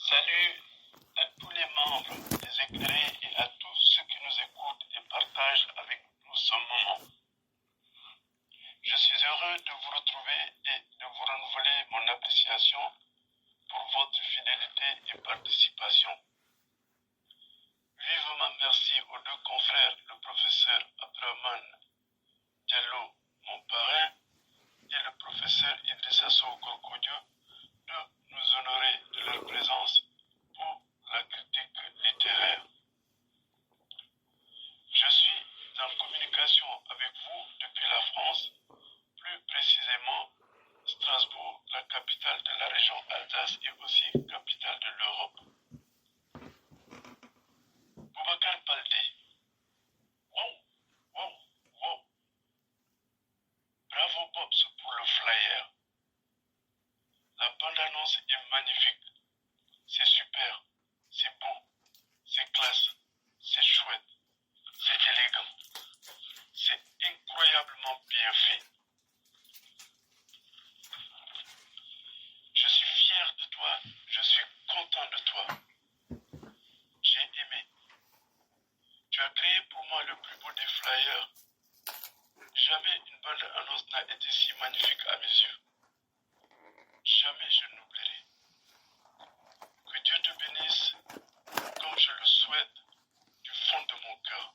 Salut à tous les membres des éclairés et à tous ceux qui nous écoutent et partagent avec nous ce moment. Je suis heureux de vous retrouver et de vous renouveler mon appréciation pour votre fidélité et participation. Vivement merci aux deux confrères, le professeur Abdraman Diallo, mon parrain, et le professeur Idrissa Sow Gorkodjo, de nous honorer de leur présence pour la critique littéraire. Je suis en communication avec vous depuis la France, plus précisément Strasbourg, la capitale de la région Alsace et aussi capitale de l'Europe. Boubacar Baldé. Wow. Bravo Bobs pour le flyer. La bande-annonce est magnifique. C'est super, c'est beau, c'est classe, c'est chouette, c'est élégant. C'est incroyablement bien fait. Je suis fier de toi, je suis content de toi. J'ai aimé. Tu as créé pour moi le plus beau des flyers. Jamais une bande-annonce n'a été si magnifique à mes yeux. Jamais je n'oublierai. Que Dieu te bénisse comme je le souhaite du fond de mon cœur.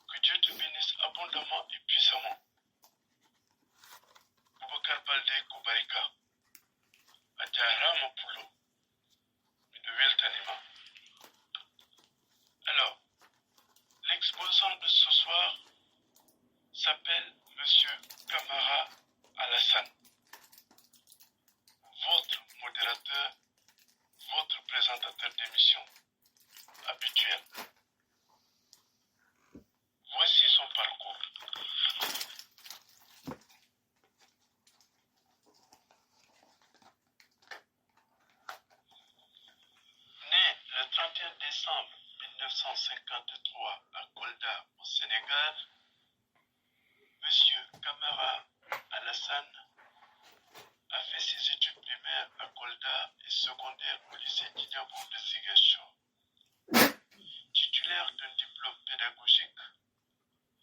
Que Dieu te bénisse abondamment et puissamment. Boubacar Baldé Kobarika. Adjarama Poulo. De Weltanima. Alors, l'exposant de ce soir s'appelle Monsieur Kamara Alassane. Votre modérateur, votre présentateur d'émission habituel. Voici son parcours. Né le 31 décembre 1953 à Kolda, au Sénégal, Monsieur Kamara Alassane a fait ses études primaires à Kolda et secondaires au lycée Dinabour de Ziguinchor. Titulaire d'un diplôme pédagogique,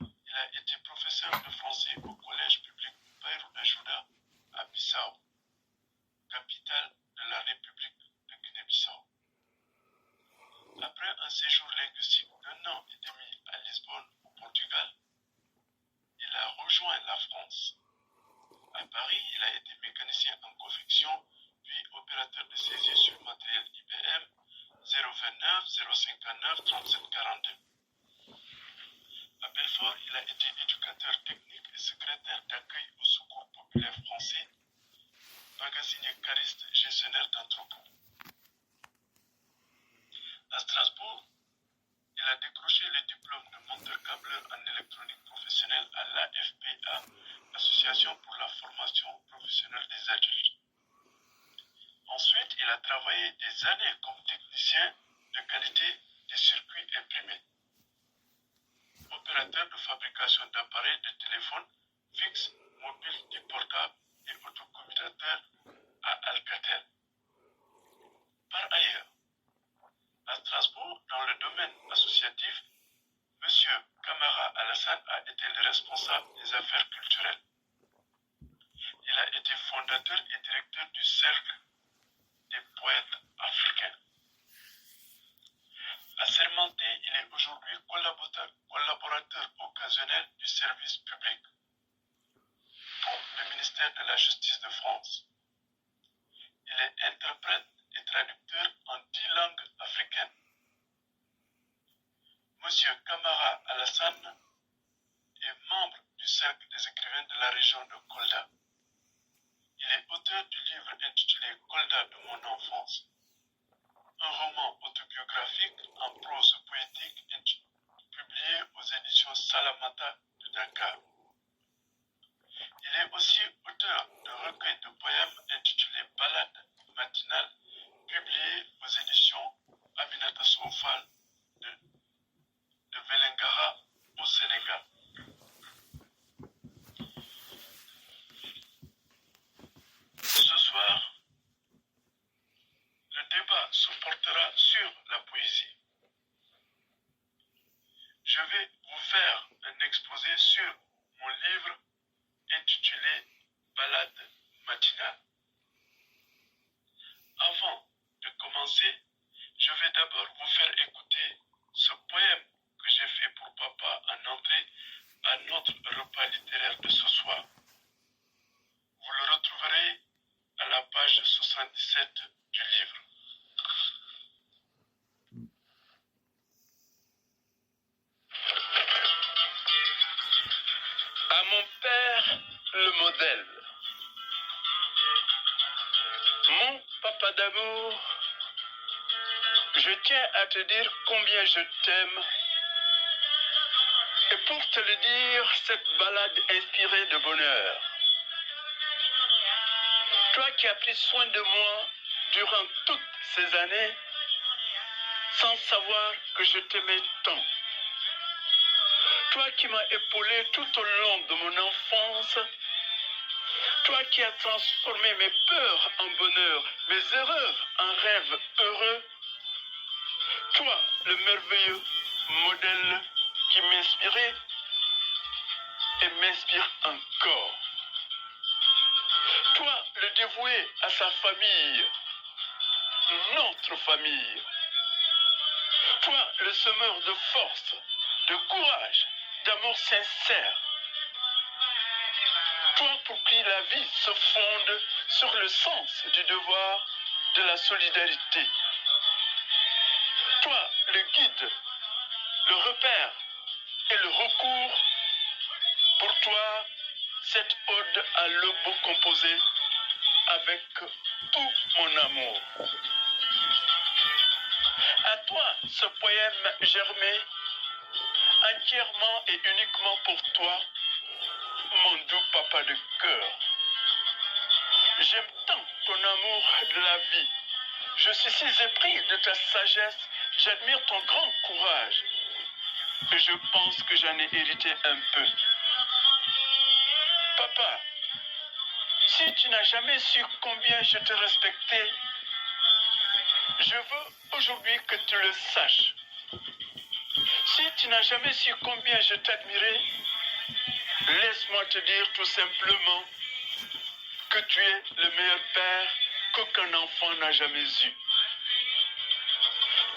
il a été professeur de français au collège public Bayrou d'Ajuda à Bissau, capitale de la République de Guinée-Bissau. Après un séjour linguistique d'1 an et demi à Lisbonne, au Portugal, il a rejoint la France. À Paris, il a été mécanicien en confection, puis opérateur de saisie sur matériel IBM 029 059 37 42. À Belfort, il a été éducateur technique et secrétaire d'accueil au Secours populaire français, magasinier cariste, gestionnaire d'entrepôt. À Strasbourg, il a décroché le diplôme de monteur-câbleur en électronique professionnelle à l'AFPA, Association pour la formation professionnelle des adultes. Ensuite, il a travaillé des années comme technicien de qualité des circuits imprimés, opérateur de fabrication d'appareils de téléphone fixe, mobile et portable et autocommutateur à Alcatel. Par ailleurs, à Strasbourg, dans le domaine associatif, M. Kamara Alassane a été le responsable des affaires culturelles. Il a été fondateur et directeur du Cercle des poètes africains. Assermenté, il est aujourd'hui collaborateur occasionnel du service public pour le ministère de la Justice de France. Il est interprète et traducteur en 10 langues africaines. Monsieur Kamara Alassane est membre du Cercle des écrivains de la région de Kolda. Il est auteur du livre intitulé Kolda de mon enfance, un roman autobiographique en prose poétique publié aux éditions Salamata de Dakar. Il est aussi auteur d'un recueil de poèmes intitulé Ballade matinale, publié aux éditions Aminata Soufal de Vélingara au Sénégal. Ce soir, le débat débat se portera sur la poésie. Je vais vous faire un exposé sur mon livre intitulé Ballade matinale. Avant de commencer, je vais d'abord vous faire écouter ce poème que j'ai fait pour papa en entrée à notre repas littéraire de ce soir. Vous le retrouverez à la page 77 du livre. À mon père, le modèle. Mon papa d'amour, je tiens à te dire combien je t'aime. Et pour te le dire, cette ballade inspirée de bonheur. Toi qui as pris soin de moi durant toutes ces années, sans savoir que je t'aimais tant. Toi qui m'as épaulé tout au long de mon enfance, toi qui as transformé mes peurs en bonheur, mes erreurs en rêves heureux, toi le merveilleux modèle qui m'inspirait et m'inspire encore. Toi le dévoué à sa famille, notre famille. Toi le semeur de force, de courage, d'amour sincère. Toi pour qui la vie se fonde sur le sens du devoir, de la solidarité. Toi le guide, le repère et le recours. Pour toi, cette ode à l'aube composée avec tout mon amour. À toi ce poème germé, entièrement et uniquement pour toi, mon doux papa de cœur. J'aime tant ton amour de la vie. Je suis si épris de ta sagesse, j'admire ton grand courage. Et je pense que j'en ai hérité un peu. Papa, si tu n'as jamais su combien je te respectais, je veux aujourd'hui que tu le saches. Si tu n'as jamais su combien je t'admirais, laisse-moi te dire tout simplement que tu es le meilleur père qu'aucun enfant n'a jamais eu.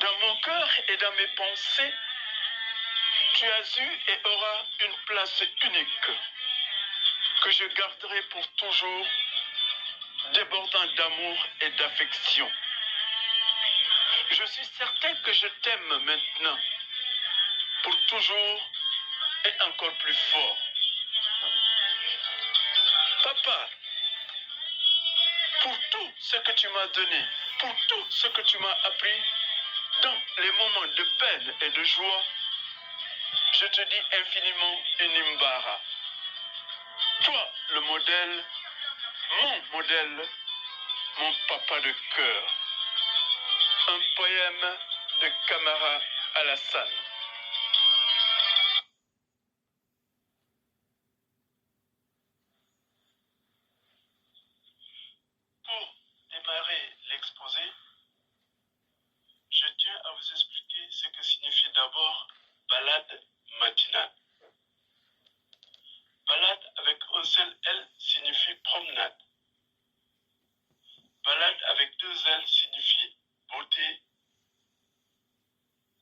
Dans mon cœur et dans mes pensées, tu as eu et auras une place unique que je garderai pour toujours, débordant d'amour et d'affection. Je suis certain que je t'aime maintenant, pour toujours et encore plus fort. Papa, pour tout ce que tu m'as donné, pour tout ce que tu m'as appris, dans les moments de peine et de joie, je te dis infiniment Inimbara. Toi, le modèle, mon papa de cœur. Un poème de Camara Alassane. Pour démarrer l'exposé, je tiens à vous expliquer ce que signifie d'abord ballade matinale. Balade avec un seul L signifie promenade. Balade avec deux L signifie beauté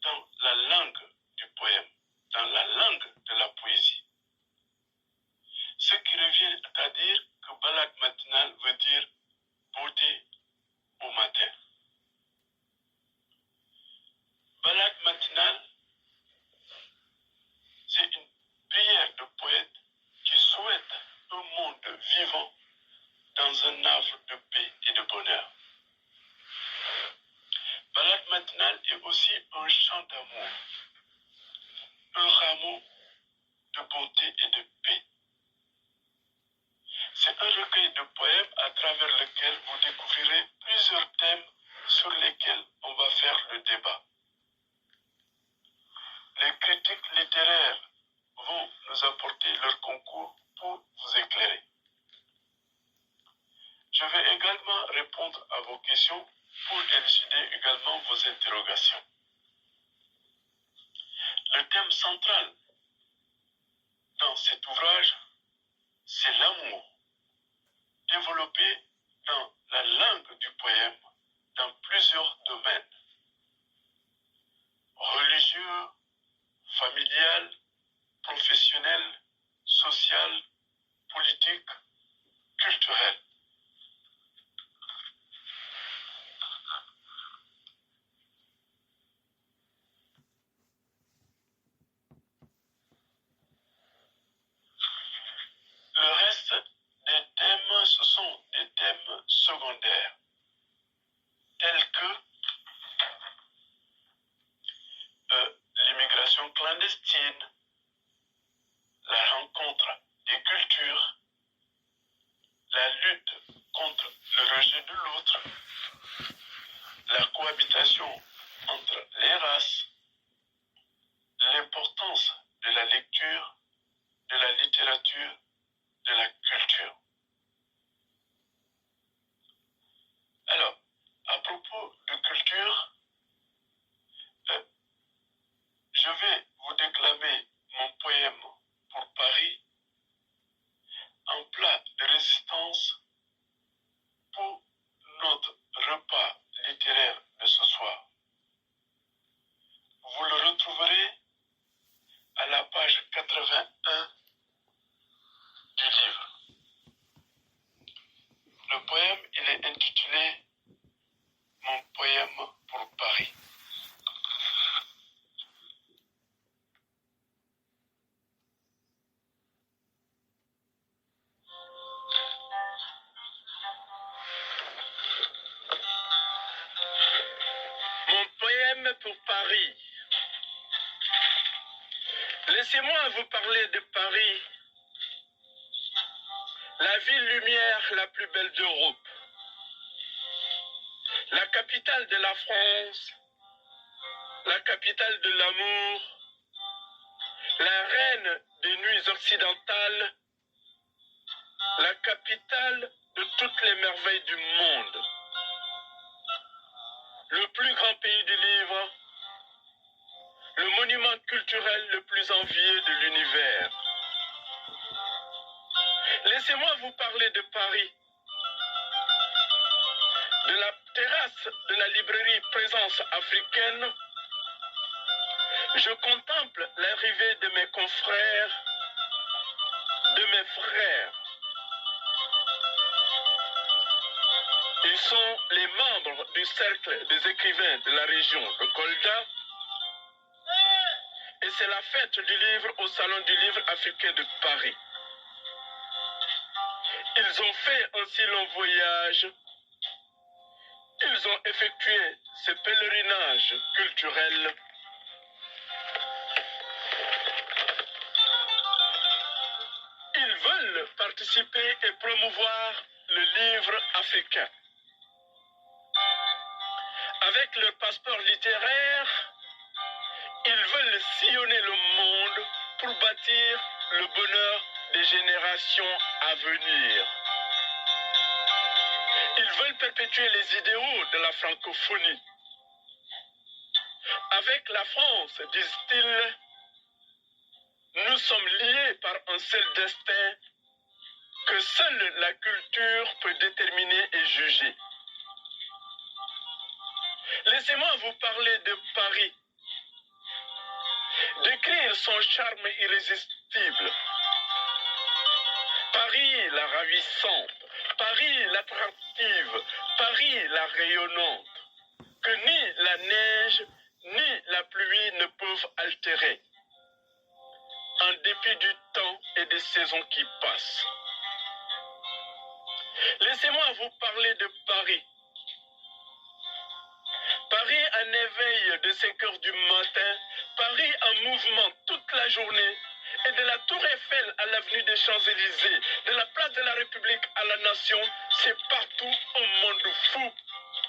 dans la langue du poème, dans la langue de la poésie. Ce qui revient à dire que balade matinale veut dire beauté au matin. Balade matinale, c'est une prière de poète qui souhaite un monde vivant dans un havre de paix et de bonheur. Balade matinale est aussi un chant d'amour, un rameau de bonté et de paix. C'est un recueil de poèmes à travers lequel vous découvrirez plusieurs thèmes sur lesquels on va faire le débat. Les critiques littéraires vont nous apporter leur concours pour vous éclairer. Je vais également répondre à vos questions pour élucider également vos interrogations. Le thème central dans cet ouvrage, c'est l'amour, développé dans la langue du poème dans plusieurs domaines: religieux, familial, professionnel, social, politique, culturel. Le reste des thèmes, ce sont des thèmes secondaires, tels que l'immigration clandestine, la rencontre des cultures, la lutte contre le rejet de l'autre, la cohabitation entre les races, l'importance de la lecture, de la littérature, de la culture. Alors, à propos de culture, je vais vous déclamer mon poème pour Paris, en plat de résistance pour notre repas littéraire de ce soir. Vous le retrouverez à la page 81 du livre. Le poème, il est intitulé « Mon poème pour Paris ». Mon poème pour Paris. Laissez-moi vous parler de Paris, la ville lumière la plus belle d'Europe, la capitale de la France, la capitale de l'amour, la reine des nuits occidentales, la capitale de toutes les merveilles du monde, le plus grand pays du livre, le monument culturel le plus envié de l'univers. Laissez-moi vous parler de Paris, de la terrasse de la librairie Présence africaine. Je contemple l'arrivée de mes confrères, de mes frères. Ils sont les membres du cercle des écrivains de la région de Kolda. Et c'est la fête du livre au Salon du livre africain de Paris. Ils ont fait un si long voyage. Ils ont effectué ce pèlerinage culturel. Ils veulent participer et promouvoir le livre africain. Avec leur passeport littéraire, ils veulent sillonner le monde pour bâtir le bonheur des générations à venir. Ils veulent perpétuer les idéaux de la francophonie. Avec la France, disent-ils, nous sommes liés par un seul destin que seule la culture peut déterminer et juger. Laissez-moi vous parler de Paris, décrire son charme irrésistible. Paris la ravissante, Paris l'attractive, Paris la rayonnante, que ni la neige ni la pluie ne peuvent altérer, en dépit du temps et des saisons qui passent. Laissez-moi vous parler de Paris. Paris en éveil de 5 heures du matin, Paris en mouvement toute la journée, et de la Tour Eiffel à l'avenue des Champs-Élysées, de la place de la République à la Nation, c'est partout un monde fou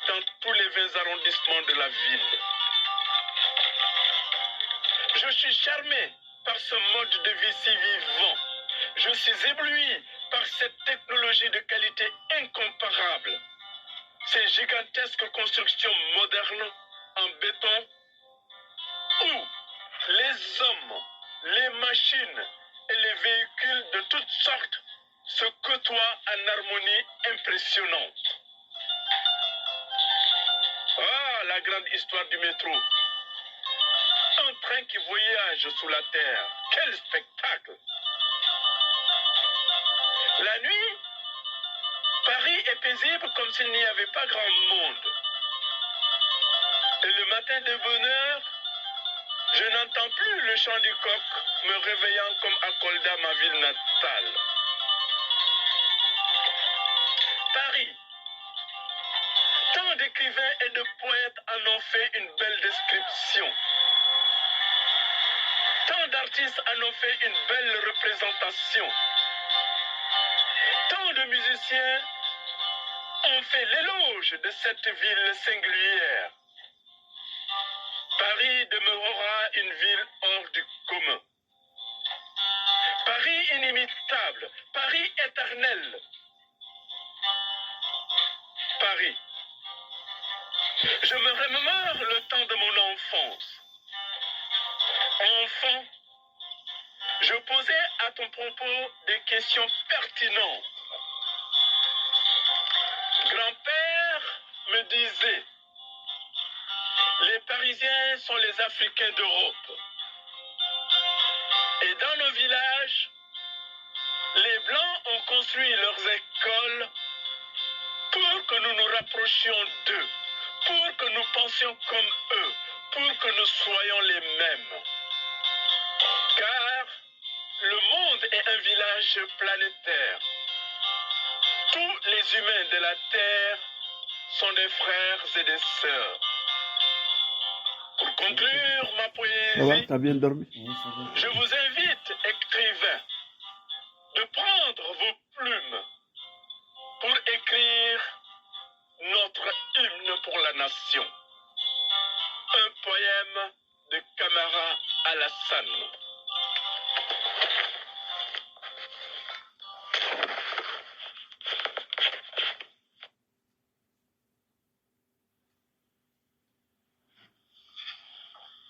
dans tous les 20 arrondissements de la ville. Je suis charmé par ce mode de vie si vivant. Je suis ébloui par cette technologie de qualité incomparable. ces gigantesques constructions modernes en béton où les hommes, les machines et les véhicules de toutes sortes se côtoient en harmonie impressionnante. Ah, la grande histoire du métro. Un train qui voyage sous la terre. Quel spectacle! La nuit, Paris est paisible comme s'il n'y avait pas grand monde. Et le matin de bonne heure, je n'entends plus le chant du coq me réveillant comme à Kolda, ma ville natale. Paris. Tant d'écrivains et de poètes en ont fait une belle description. Tant d'artistes en ont fait une belle représentation. Tant de musiciens ont fait l'éloge de cette ville singulière. Paris demeurera une ville hors du commun. Paris inimitable, Paris éternel. Paris. Je me remémore le temps de mon enfance. Enfant, je posais à ton propos des questions pertinentes. Grand-père me disait, les Parisiens sont les Africains d'Europe. Et dans nos villages, les Blancs ont construit leurs écoles pour que nous nous rapprochions d'eux, pour que nous pensions comme eux, pour que nous soyons les mêmes. Car le monde est un village planétaire. Tous les humains de la Terre sont des frères et des sœurs. Pour conclure ma poésie, t'as bien dormi? je vous invite, écrivains, de prendre vos plumes pour écrire notre hymne pour la nation. Un poème de Camara Alassane.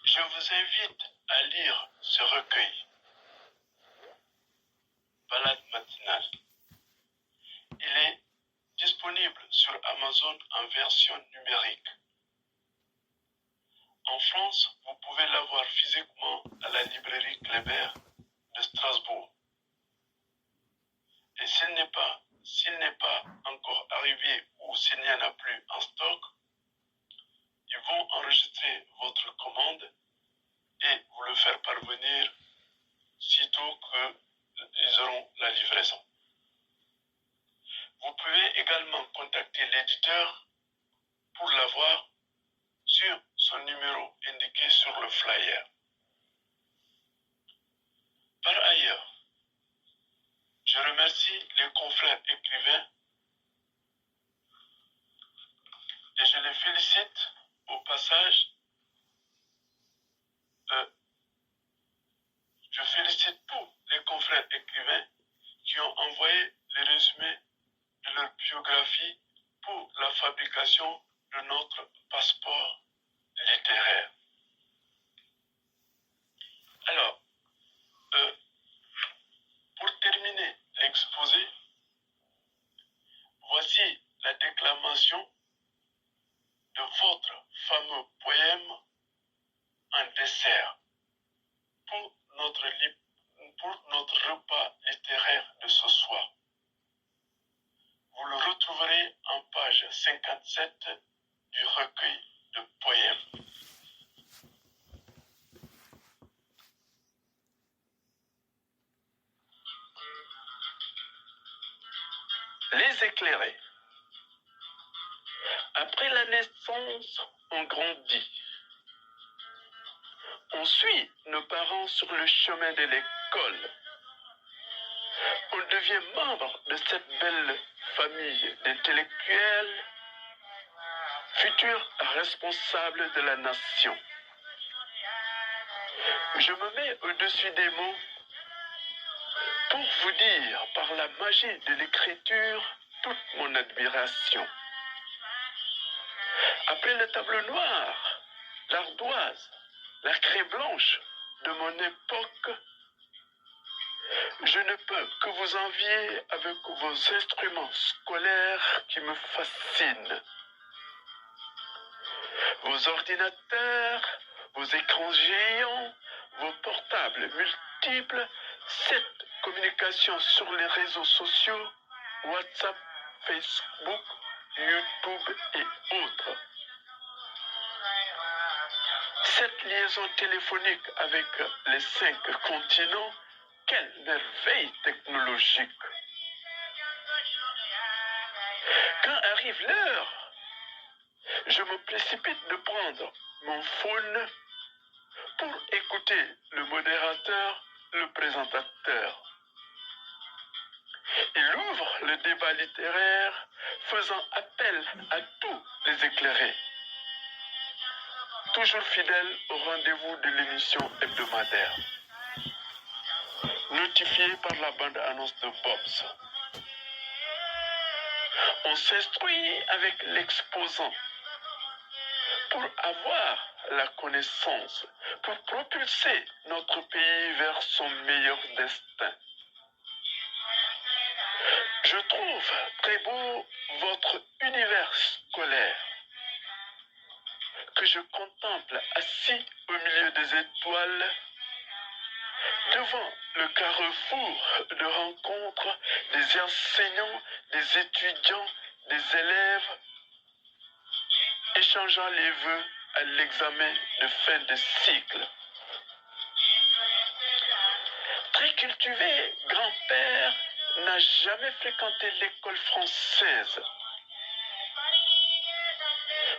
Je vous invite à lire ce recueil, Balade matinale. Il est disponible sur Amazon en version numérique. En France, vous pouvez l'avoir physiquement à la librairie Kléber de Strasbourg. Et s'il n'est pas encore arrivé ou s'il n'y en a plus en stock, ils vont enregistrer votre commande et vous le faire parvenir sitôt qu'ils auront la livraison. Vous pouvez également contacter l'éditeur pour l'avoir sur son numéro indiqué sur le flyer. Par ailleurs, je remercie les confrères écrivains et je les félicite au passage. Je félicite tous les confrères écrivains qui ont envoyé les résumés de leur biographie pour la fabrication de notre passeport littéraire. Alors, pour terminer l'exposé, voici la déclamation de votre fameux poème en dessert pour notre repas littéraire de ce soir. Vous le retrouverez en page 57 du recueil de poèmes. Les éclairés. Après la naissance, on grandit. On suit nos parents sur le chemin de l'école. On devient membre de cette belle famille d'intellectuels, futurs responsables de la nation. Je me mets au-dessus des mots pour vous dire par la magie de l'écriture toute mon admiration. Après le tableau noir, l'ardoise, la craie blanche de mon époque, je ne peux que vous envier avec vos instruments scolaires qui me fascinent. Vos ordinateurs, vos écrans géants, vos portables multiples, cette communication sur les réseaux sociaux, WhatsApp, Facebook, YouTube et autres. Cette liaison téléphonique avec les 5 continents, quelle merveille technologique! Quand arrive l'heure, je me précipite de prendre mon phone pour écouter le modérateur, le présentateur. Il ouvre le débat littéraire, faisant appel à tous les éclairés. Toujours fidèle au rendez-vous de l'émission hebdomadaire. Notifié par la bande-annonce de Bob's. On s'instruit avec l'exposant pour avoir la connaissance, pour propulser notre pays vers son meilleur destin. Je trouve très beau votre univers scolaire que je contemple assis au milieu des étoiles devant le carrefour de rencontres des enseignants, des étudiants, des élèves échangeant les vœux à l'examen de fin de cycle. Très cultivé, grand-père n'a jamais fréquenté l'école française.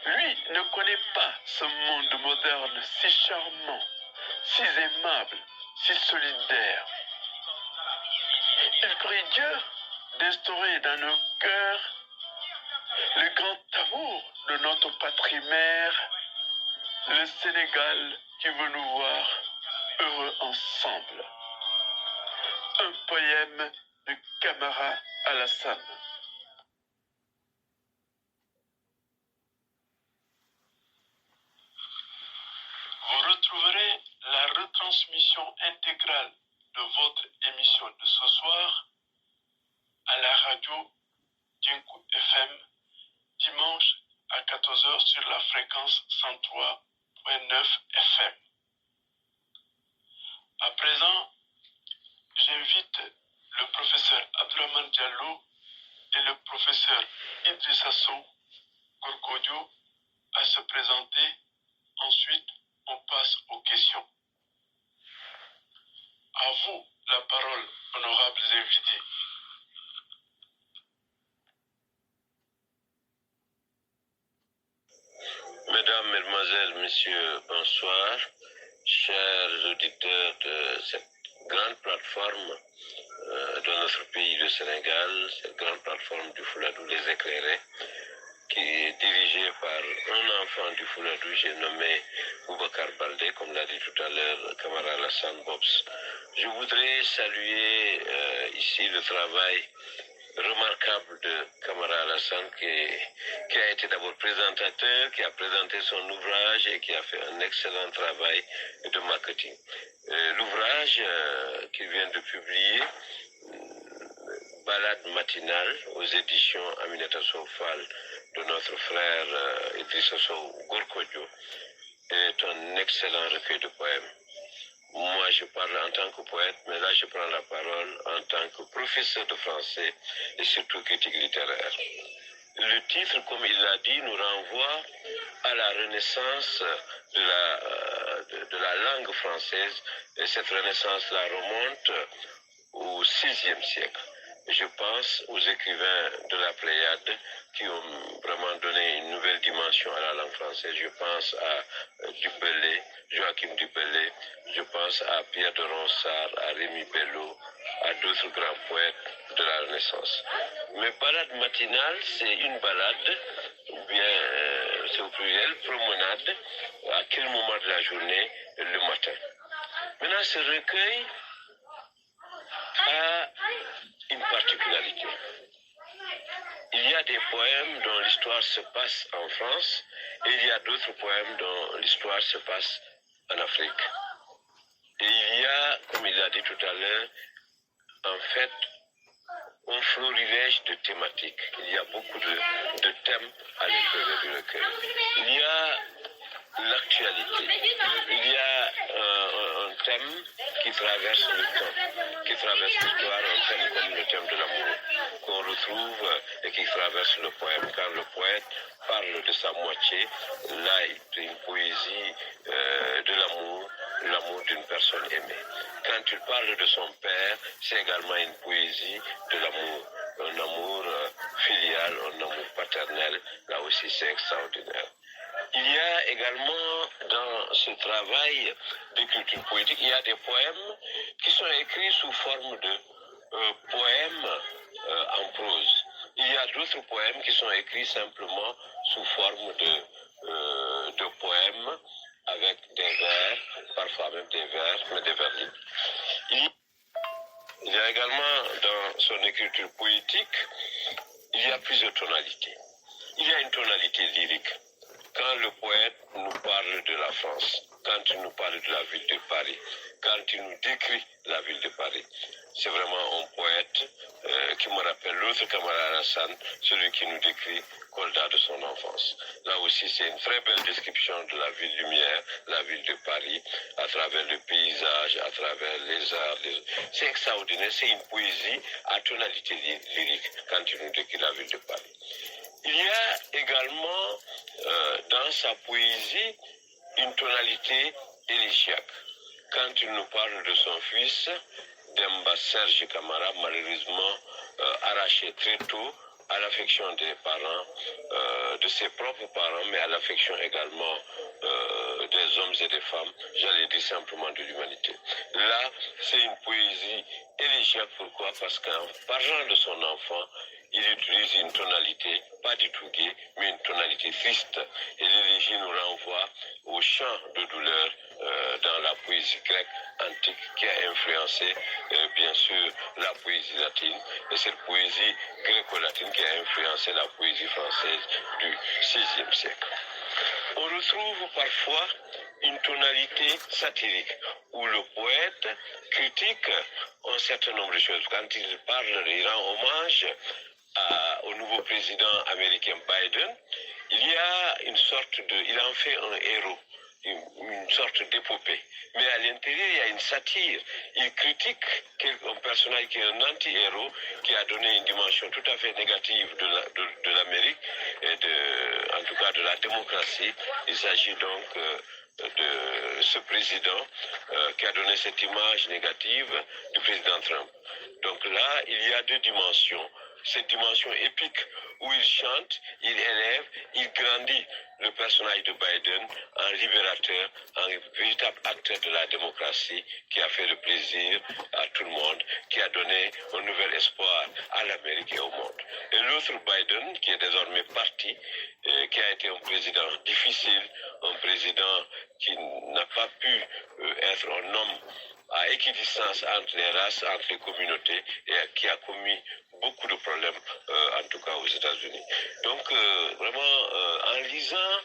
Lui ne connaît pas ce monde moderne si charmant, si aimable, si solidaire. Il prie Dieu d'instaurer dans nos cœurs le grand amour de notre patrie mère, le Sénégal qui veut nous voir heureux ensemble. Un poème de Camara Alassane. Vous retrouverez la retransmission intégrale de votre émission de ce soir à la radio Dienkou FM dimanche à 14 h sur la fréquence 103.9 FM. À présent, j'invite le professeur Abdourahmane Diallo et le professeur Idrissa Sow Gorgodio à se présenter. Ensuite, on passe aux questions. À vous la parole, honorables invités. Mesdames, Mesdemoiselles, Messieurs, bonsoir. Chers auditeurs de cette grande plateforme de notre pays, le Sénégal, cette grande plateforme du Fouladou, les éclairés, qui est dirigée par un enfant du Fouladou, j'ai nommé Boubacar Baldé, comme l'a dit tout à l'heure Camara Alassane Bobs. Je voudrais saluer ici le travail remarquable de Camara Alassane qui a été d'abord présentateur, qui a présenté son ouvrage et qui a fait un excellent travail de marketing. L'ouvrage qu'il vient de publier, Balade matinale aux éditions Aminata Sofal de notre frère Idrissa Sow Gorkodio, est un excellent recueil de poèmes. Moi, je parle en tant que poète, mais là, je prends la parole en tant que professeur de français et surtout critique littéraire. Le titre, comme il l'a dit, nous renvoie à la renaissance de la langue française, et cette renaissance-là remonte au VIe siècle. Je pense aux écrivains de la Pléiade qui ont vraiment donné une nouvelle dimension à la langue française. Je pense à Dubellé, Joachim Dubellé, je pense à Pierre de Ronsard, à Rémi Bello, à d'autres grands poètes de la Renaissance. Mais balade matinale, c'est une balade, ou bien c'est au pluriel, promenade, à quel moment de la journée? Le matin. Maintenant, ce recueil a une particularité. Il y a des poèmes dont l'histoire se passe en France et il y a d'autres poèmes dont l'histoire se passe en Afrique. Et il y a, comme il a dit tout à l'heure, en fait, un florilège de thématiques. Il y a beaucoup de thèmes à l'intérieur du recueil. Il y a l'actualité. Il y a un thème qui traverse le temps, qui traverse l'histoire, un thème comme le thème de l'amour, qu'on retrouve et qui traverse le poème. Quand le poète parle de sa moitié, là, il y a une poésie de l'amour, l'amour d'une personne aimée. Quand il parle de son père, c'est également une poésie de l'amour, un amour filial, un amour paternel, là aussi c'est extraordinaire. Il y a également dans ce travail d'écriture poétique, il y a des poèmes qui sont écrits sous forme de poèmes en prose. Il y a d'autres poèmes qui sont écrits simplement sous forme de poèmes avec des vers, parfois même des vers, mais des vers libres. Il y a également dans son écriture poétique, il y a plusieurs tonalités. Il y a une tonalité lyrique. Quand le poète nous parle de la France, quand il nous parle de la ville de Paris, quand il nous décrit la ville de Paris, c'est vraiment un poète qui me rappelle l'autre camarade Hassan, celui qui nous décrit Kolda de son enfance. Là aussi, c'est une très belle description de la ville lumière, la ville de Paris, à travers le paysage, à travers les arts. C'est extraordinaire, c'est une poésie à tonalité lyrique quand il nous décrit la ville de Paris. Il y a également dans sa poésie une tonalité élégiaque. Quand il nous parle de son fils, Demba Serge Camara, malheureusement arraché très tôt à l'affection des parents, de ses propres parents, mais à l'affection également des hommes et des femmes, j'allais dire simplement de l'humanité. Là, c'est une poésie élégiaque. Pourquoi? Parce qu'en parlant de son enfant, il utilise une tonalité, pas du tout gaie, mais une tonalité triste. Et l'élégie nous renvoie au chant de douleur dans la poésie grecque antique qui a influencé bien sûr la poésie latine, et cette poésie gréco-latine qui a influencé la poésie française du XVIe siècle. On retrouve parfois une tonalité satirique où le poète critique un certain nombre de choses. Quand il parle, il rend hommage au nouveau président américain Biden, il en fait un héros, une sorte d'épopée. Mais à l'intérieur, il y a une satire. Il critique un personnage qui est un anti-héros, qui a donné une dimension tout à fait négative de l'Amérique, et en tout cas de la démocratie. Il s'agit donc de ce président qui a donné cette image négative du président Trump. Donc là, il y a deux dimensions. Cette dimension épique où il chante, il élève, il grandit le personnage de Biden en libérateur, en véritable acteur de la démocratie qui a fait le plaisir à tout le monde, qui a donné un nouvel espoir à l'Amérique et au monde. Et l'autre Biden, qui est désormais parti, qui a été un président difficile, un président qui n'a pas pu être un homme à équidistance entre les races, entre les communautés, et qui a commis beaucoup de problèmes, en tout cas aux États-Unis. Donc, vraiment, en lisant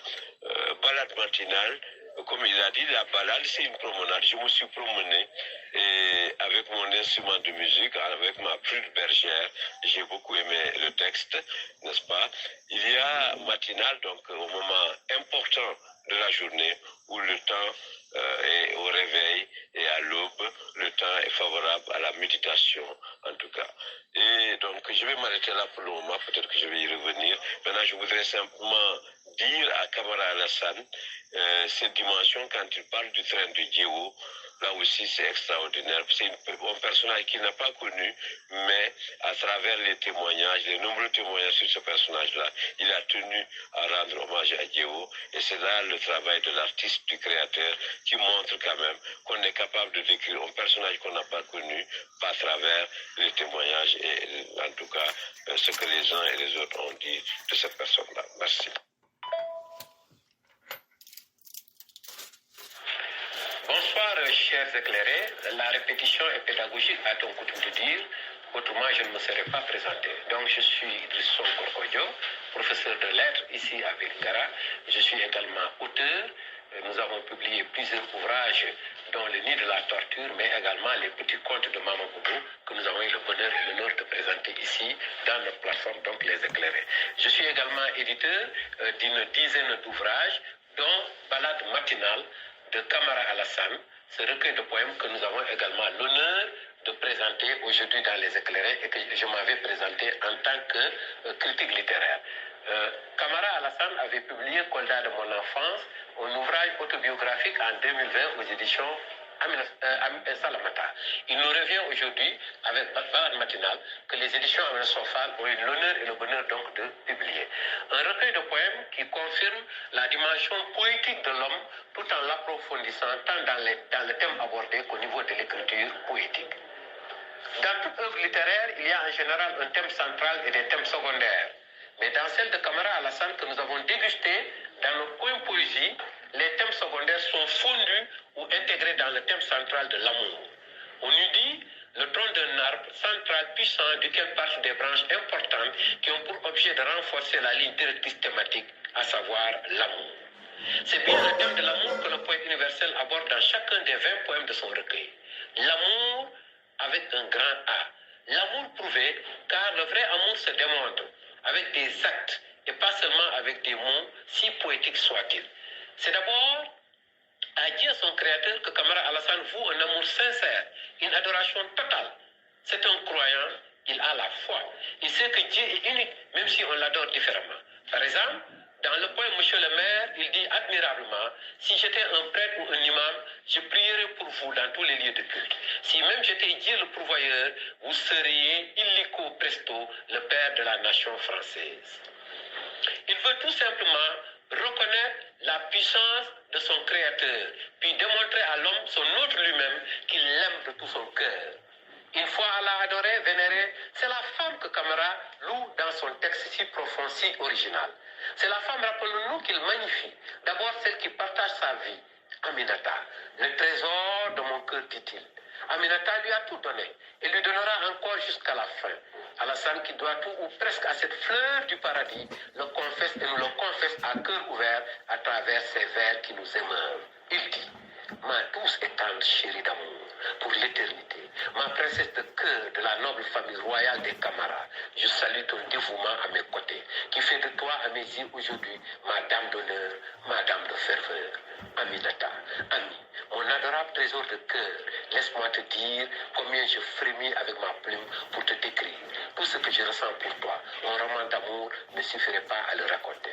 Balade matinale, comme il a dit, la balade, c'est une promenade. Je me suis promené et avec mon instrument de musique, avec ma flûte bergère. J'ai beaucoup aimé le texte, n'est-ce pas? Il y a matinale, donc au moment important de la journée où le temps est au réveil et à l'aube, le temps est favorable à la méditation, en tout cas. Et donc, je vais m'arrêter là pour le moment, peut-être que je vais y revenir. Maintenant, je voudrais simplement dire à Kamara Alassane cette dimension quand il parle du train de Djewo. Là aussi, c'est extraordinaire. C'est un personnage qu'il n'a pas connu, mais à travers les témoignages, les nombreux témoignages sur ce personnage-là, il a tenu à rendre hommage à Djewo. Et c'est là le travail de l'artiste, du créateur, qui montre quand même qu'on est capable de décrire un personnage qu'on n'a pas connu à travers les témoignages et en tout cas ce que les uns et les autres ont dit de cette personne-là. Merci. Bonsoir, chers éclairés. La répétition est pédagogique, a-t-on coutume de dire. autrement je ne me serais pas présenté. Donc je suis Idriss Sonko, professeur de lettres ici à Vélingara. Je suis également auteur. Nous avons publié plusieurs ouvrages, dont Le Nid de la torture, mais également les petits contes de Maman Boubou, que nous avons eu le bonheur et l'honneur de présenter ici dans notre plateforme, donc Les Éclairés. Je suis également éditeur d'une dizaine d'ouvrages, dont Balade matinale de Camara Alassane, ce recueil de poèmes que nous avons également l'honneur de présenter aujourd'hui dans Les Éclairés et que je m'avais présenté en tant que critique littéraire. Camara Alassane avait publié Kolda de mon enfance, un ouvrage autobiographique en 2020 aux éditions Salamata. Il nous revient aujourd'hui avec Balade matinale que les éditions Amina Sofal ont eu l'honneur et le bonheur donc de publier. Un recueil de poèmes qui confirme la dimension poétique de l'homme tout en l'approfondissant tant dans le thème abordé qu'au niveau de l'écriture poétique. Dans toute œuvre littéraire, il y a en général un thème central et des thèmes secondaires. Mais dans celle de Camara Alassane que nous avons dégusté dans notre poème poésie, les thèmes secondaires sont fondus ou intégrés dans le thème central de l'amour. On eût dit le tronc d'un arbre central puissant duquel partent des branches importantes qui ont pour objet de renforcer la ligne directrice thématique, à savoir l'amour. C'est bien le thème de l'amour que le poète universel aborde dans chacun des 20 poèmes de son recueil. L'amour avec un grand A. L'amour prouvé, car le vrai amour se démontre avec des actes et pas seulement avec des mots, si poétiques soient-ils. C'est d'abord à Dieu son créateur que Camara Alassane voue un amour sincère, une adoration totale. C'est un croyant, il a la foi. Il sait que Dieu est unique, même si on l'adore différemment. Par exemple, dans le poème Monsieur le maire, il dit admirablement, si j'étais un prêtre ou un imam, je prierais pour vous dans tous les lieux de culte. Si même j'étais Dieu le pourvoyeur, vous seriez illico presto le père de la nation française. Il veut tout simplement reconnaître la puissance de son créateur, puis démontrer à l'homme, son autre lui-même, qu'il l'aime de tout son cœur. Une fois Allah adoré, vénéré, c'est la femme que Camara loue dans son texte si profond, si original. C'est la femme, rappelons-nous, qu'il magnifie. D'abord celle qui partage sa vie, Aminata, le trésor de mon cœur, dit-il. Aminata lui a tout donné et lui donnera encore jusqu'à la fin. Alassane, qui doit tout ou presque à cette fleur du paradis, le confesse et nous le confesse à cœur ouvert à travers ces vers qui nous émeuvent. Il dit, ma douce et tendre chérie d'amour, pour l'éternité, ma princesse de cœur de la noble famille royale des Camara, je salue ton dévouement à mes côtés, qui fait de toi à mes yeux aujourd'hui ma dame d'honneur, ma dame de ferveur. Aminata, Ami, mon adorable trésor de cœur, laisse-moi te dire combien je frémis avec ma plume pour te décrire. Tout ce que je ressens pour toi, mon roman d'amour ne suffirait pas à le raconter.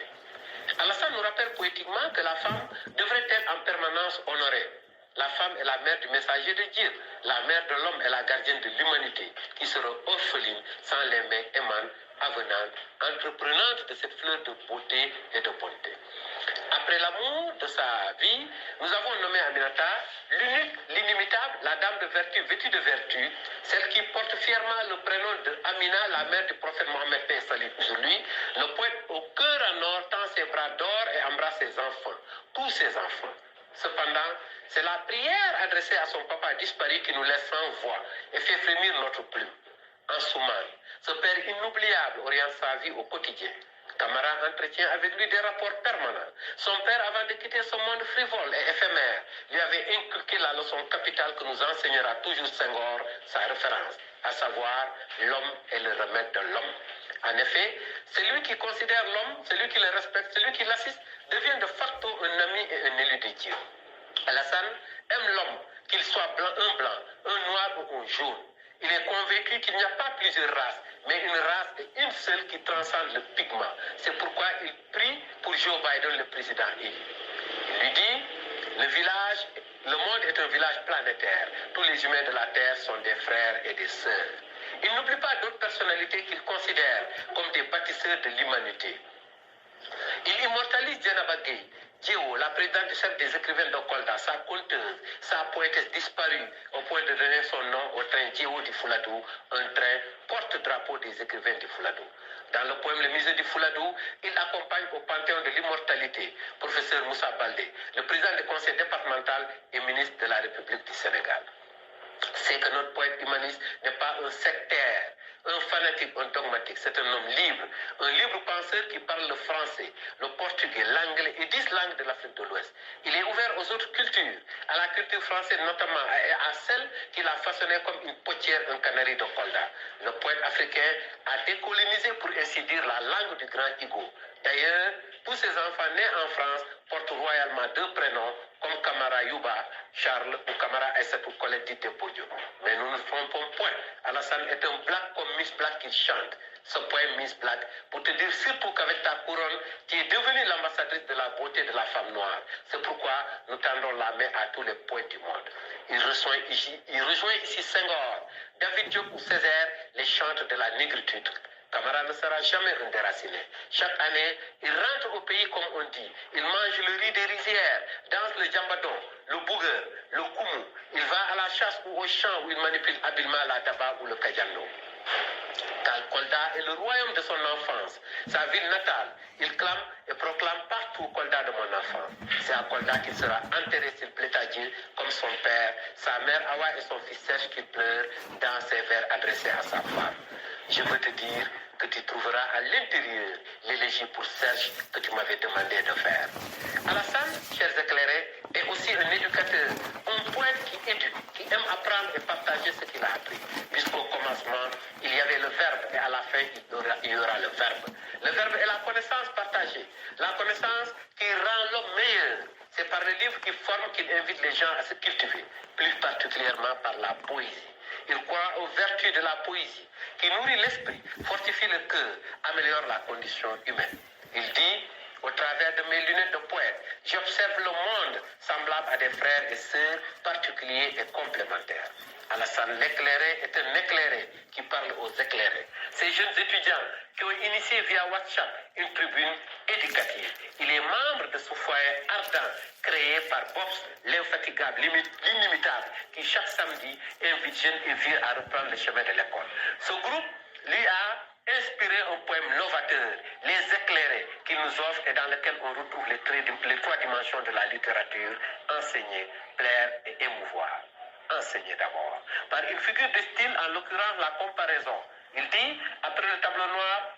Alassane nous rappelle poétiquement que la femme devrait être en permanence honorée. La femme est la mère du messager de Dieu. La mère de l'homme est la gardienne de l'humanité, qui sera orpheline sans les mains aimantes, avenantes, entreprenantes de cette fleur de beauté et de bonté. Après l'amour de sa vie, nous avons nommé Aminata l'unique, l'inimitable, la dame de vertu, vêtue de vertu, celle qui porte fièrement le prénom de Amina, la mère du prophète Mohammed, paix et salut sur lui. Le poète au cœur en or tend ses bras d'or et embrasse ses enfants, tous ses enfants. Cependant, c'est la prière adressée à son papa disparu qui nous laisse sans voix et fait frémir notre plume. En Soumane, ce père inoubliable oriente sa vie au quotidien. Camara entretient avec lui des rapports permanents. Son père, avant de quitter ce monde frivole et éphémère, lui avait inculqué la leçon capitale que nous enseignera toujours Senghor, sa référence, à savoir l'homme est le remède de l'homme. En effet, celui qui considère l'homme, celui qui le respecte, celui qui l'assiste, devient de facto un ami et un élu de Dieu. Alassane aime l'homme, qu'il soit blanc, un noir ou un jaune. Il est convaincu qu'il n'y a pas plusieurs races, mais une race et une seule qui transcende le pigment. C'est pourquoi il prie pour Joe Biden, le président élu. Il lui dit, le monde est un village planétaire. Tous les humains de la Terre sont des frères et des sœurs. Il n'oublie pas d'autres personnalités qu'il considère comme des bâtisseurs de l'humanité. Il immortalise Djenaba Gueye, Djéo, la présidente du cercle des écrivains de Kolda, sa conteuse, sa poétesse disparue, au point de donner son nom au train Djéo du Fouladou, un train porte-drapeau des écrivains du Fouladou. Dans le poème Le musée du Fouladou, il accompagne au Panthéon de l'immortalité professeur Moussa Baldé, le président du conseil départemental et ministre de la République du Sénégal. c'est que notre poète humaniste n'est pas un sectaire, un fanatique, un dogmatique. C'est un homme libre, un libre penseur qui parle le français, le portugais, l'anglais et 10 langues de l'Afrique de l'Ouest. Il est ouvert aux autres cultures, à la culture française notamment, et à celle qu'il a façonnée comme une potière, un canari de Kolda. Le poète africain a décolonisé, pour ainsi dire, la langue du grand Igo. D'ailleurs, tous ces enfants nés en France portent royalement 2 prénoms, comme Kamara Yuba, Charles ou Kamara Aïssatou Colette Dité Podio. Mais nous ne trompons point. Alassane est un black comme Miss Black qu'il chante. Ce poème Miss Black, pour te dire surtout qu'avec ta couronne, tu es devenue l'ambassadrice de la beauté de la femme noire. C'est pourquoi nous tendons la main à tous les poètes du monde. Il rejoint ici Senghor, David Diop ou Césaire, les chantres de la négritude. Camara ne sera jamais un déraciné. Chaque année, il rentre au pays comme on dit. Il mange le riz des rizières, danse le djambadon, le bougueur, le koumou. Il va à la chasse ou au champ où il manipule habilement la daba ou le kajando. Car Kolda est le royaume de son enfance, sa ville natale. Il clame et proclame partout Kolda de mon enfant. C'est à Kolda qu'il sera enterré s'il plaît à Dieu, comme son père, sa mère Awa et son fils Serge qui pleurent dans ses vers adressés à sa femme. Je veux te dire que tu trouveras à l'intérieur l'élégie pour Serge que tu m'avais demandé de faire. Alassane, chers éclairés, est aussi un éducateur, un poète qui éduque, qui aime apprendre et partager ce qu'il a appris. Puisqu'au commencement, il y avait le verbe et à la fin, il y aura le verbe. Le verbe est la connaissance partagée, la connaissance qui rend l'homme meilleur. C'est par le livre qui forme qu'il invite les gens à se cultiver, plus particulièrement par la poésie. Il croit aux vertus de la poésie, qui nourrit l'esprit, fortifie le cœur, améliore la condition humaine. Il dit, au travers de mes lunettes de poète, j'observe le monde semblable à des frères et sœurs particuliers et complémentaires. Alassane l'éclairé est un éclairé qui parle aux éclairés. Ces jeunes étudiants qui ont initié via WhatsApp une tribune éducative. Il est membre de ce foyer ardent créé par Bobs, l'infatigable, l'inimitable, qui chaque samedi invite jeunes et vieux à reprendre le chemin de l'école. Ce groupe lui a inspiré un poème novateur, Les éclairés, qu'il nous offre et dans lequel on retrouve les 3 dimensions de la littérature, enseigner, plaire et émouvoir. Enseigner d'abord, par une figure de style, en l'occurrence la comparaison. Il dit, après le tableau noir,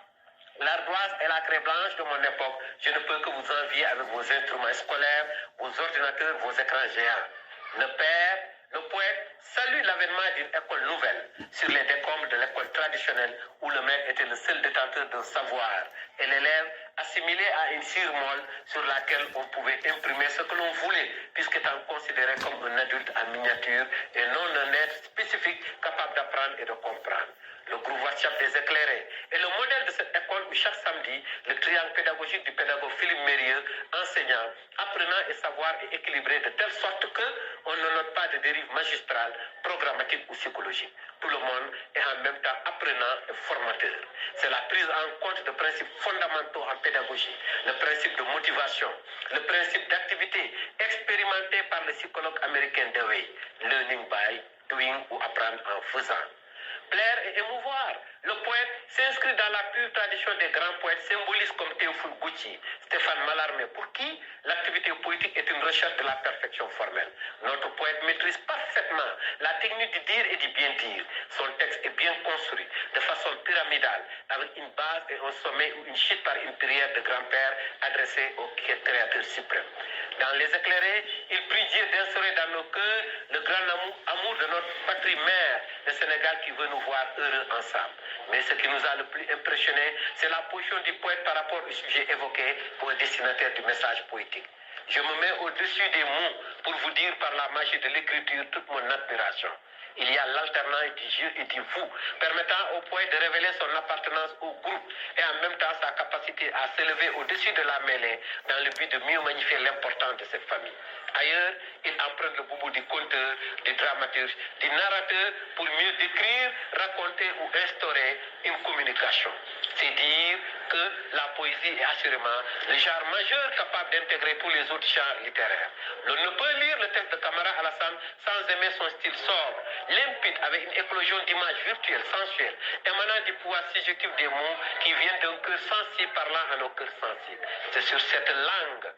l'ardoise et la craie blanche de mon époque, je ne peux que vous envier avec vos instruments scolaires, vos ordinateurs, vos écrans géants. Le père, le poète, salue l'avènement d'une école nouvelle sur les décombres de l'école traditionnelle où le maître était le seul détenteur d'un savoir et l'élève assimilé à une cire molle sur laquelle on pouvait imprimer ce que l'on voulait, puisqu'étant considéré comme un adulte en miniature et non un être spécifique capable d'apprendre et de comprendre. Le groupe WhatsApp des éclairés est le modèle de cette école où chaque samedi, le triangle pédagogique du pédagogue Philippe Mérieux, enseignant, apprenant et savoir est équilibré de telle sorte qu'on ne note pas de dérive magistrale, programmatique ou psychologique. Tout le monde est en même temps apprenant et formateur. C'est la prise en compte de principes fondamentaux en pédagogie, le principe de motivation, le principe d'activité expérimenté par le psychologue américain Dewey, learning by doing ou apprendre en faisant. Plaire et émouvoir. Le poète s'inscrit dans la pure tradition des grands poètes symbolistes comme Théophile Gautier, Stéphane Mallarmé, pour qui l'activité poétique est une recherche de la perfection formelle. Notre poète maîtrise parfaitement la technique du dire et du bien dire. Son texte est bien construit, de façon pyramidale, avec une base et un sommet ou une chute par une prière de grand-père adressée au Créateur suprême. Dans Les éclairés, il prie Dieu d'instaurer dans nos cœurs le grand amour de notre patrie mère, le Sénégal qui veut nous voir heureux ensemble. Mais ce qui nous a le plus impressionné, c'est la position du poète par rapport au sujet évoqué pour le destinataire du message poétique. Je me mets au-dessus des mots pour vous dire par la magie de l'écriture toute mon admiration. Il y a l'alternance du je et du vous, permettant au poète de révéler son appartenance au groupe et en même temps sa capacité à s'élever au-dessus de la mêlée dans le but de mieux magnifier l'importance de cette famille. Ailleurs, il emprunte le boubou du conteur, du dramaturge, du narrateur pour mieux décrire, raconter ou instaurer une communication. C'est dire que la poésie est assurément le genre majeur capable d'intégrer tous les autres genres littéraires. L'on ne peut lire le texte de Kamara Alassane sans aimer son style sobre, limpide, avec une éclosion d'images virtuelles, sensuelles, émanant du pouvoir subjectif des mots qui viennent d'un cœur sensible parlant à nos cœurs sensibles. C'est sur cette langue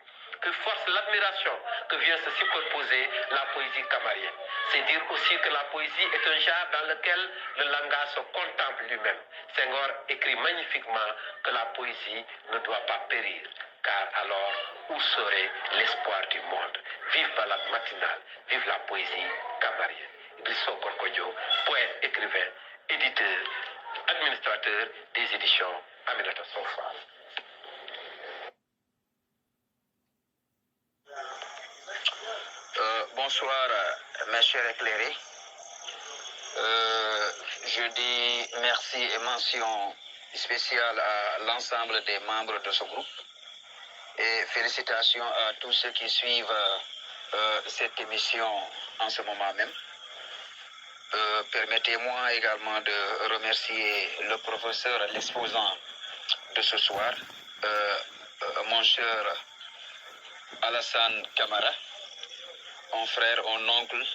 que force l'admiration que vient se superposer la poésie camarienne. C'est dire aussi que la poésie est un genre dans lequel le langage se contemple lui-même. Senghor écrit magnifiquement que la poésie ne doit pas périr, car alors, où serait l'espoir du monde? Vive Balade matinale, vive la poésie camarienne. Idrissa Gorkodjo, poète, écrivain, éditeur, administrateur des éditions Aminata Sow Fall. Bonsoir, mes chers éclairés. Je dis merci et mention spéciale à l'ensemble des membres de ce groupe et félicitations à tous ceux qui suivent cette émission en ce moment même. Permettez-moi également de remercier le professeur, l'exposant de ce soir, mon cher Alassane Camara, mon frère, mon oncle